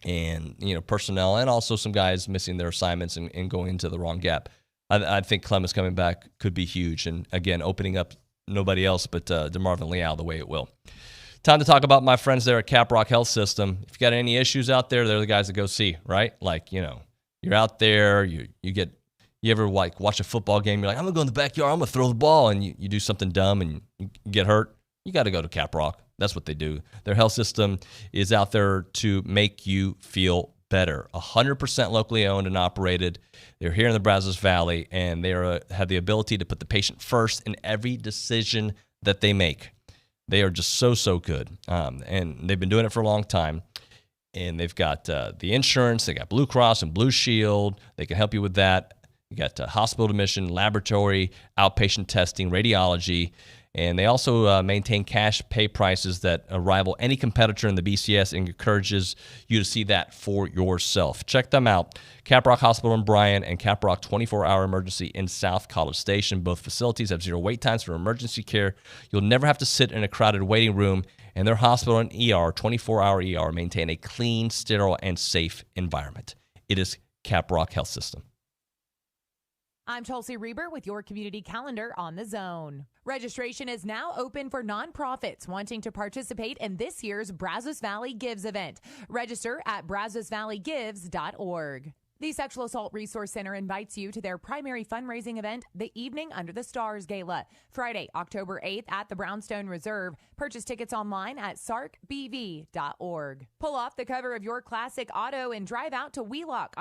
and personnel, and also some guys missing their assignments and going into the wrong gap. I think Clemens coming back could be huge, and again, opening up nobody else but DeMarvin Leal the way it will. Time to talk about my friends there at Caprock Health System. If you got any issues out there, they're the guys to go see, right? Like, you're out there, you ever watch a football game, you're like, I'm going to go in the backyard, I'm going to throw the ball, and you do something dumb and you get hurt, you got to go to Caprock. That's what they do. Their health system is out there to make you feel better. 100% locally owned and operated. They're here in the Brazos Valley, and they have the ability to put the patient first in every decision that they make. They are just so good, and they've been doing it for a long time. And they've got the insurance. They got Blue Cross and Blue Shield. They can help you with that. You got hospital admission, laboratory, outpatient testing, radiology, and they also maintain cash pay prices that rival any competitor in the BCS, and encourages you to see that for yourself. Check them out. Caprock Hospital in Bryan and Caprock 24-hour emergency in South College Station. Both facilities have 0 wait times for emergency care. You'll never have to sit in a crowded waiting room, and their hospital and ER, 24-hour ER, maintain a clean, sterile, and safe environment. It is Caprock Health System. I'm Chelsea Reber with your community calendar on The Zone. Registration is now open for nonprofits wanting to participate in this year's Brazos Valley Gives event. Register at brazosvalleygives.org. The Sexual Assault Resource Center invites you to their primary fundraising event, the Evening Under the Stars Gala, Friday, October 8th at the Brownstone Reserve. Purchase tickets online at sarcbv.org. Pull off the cover of your classic auto and drive out to Wheelock on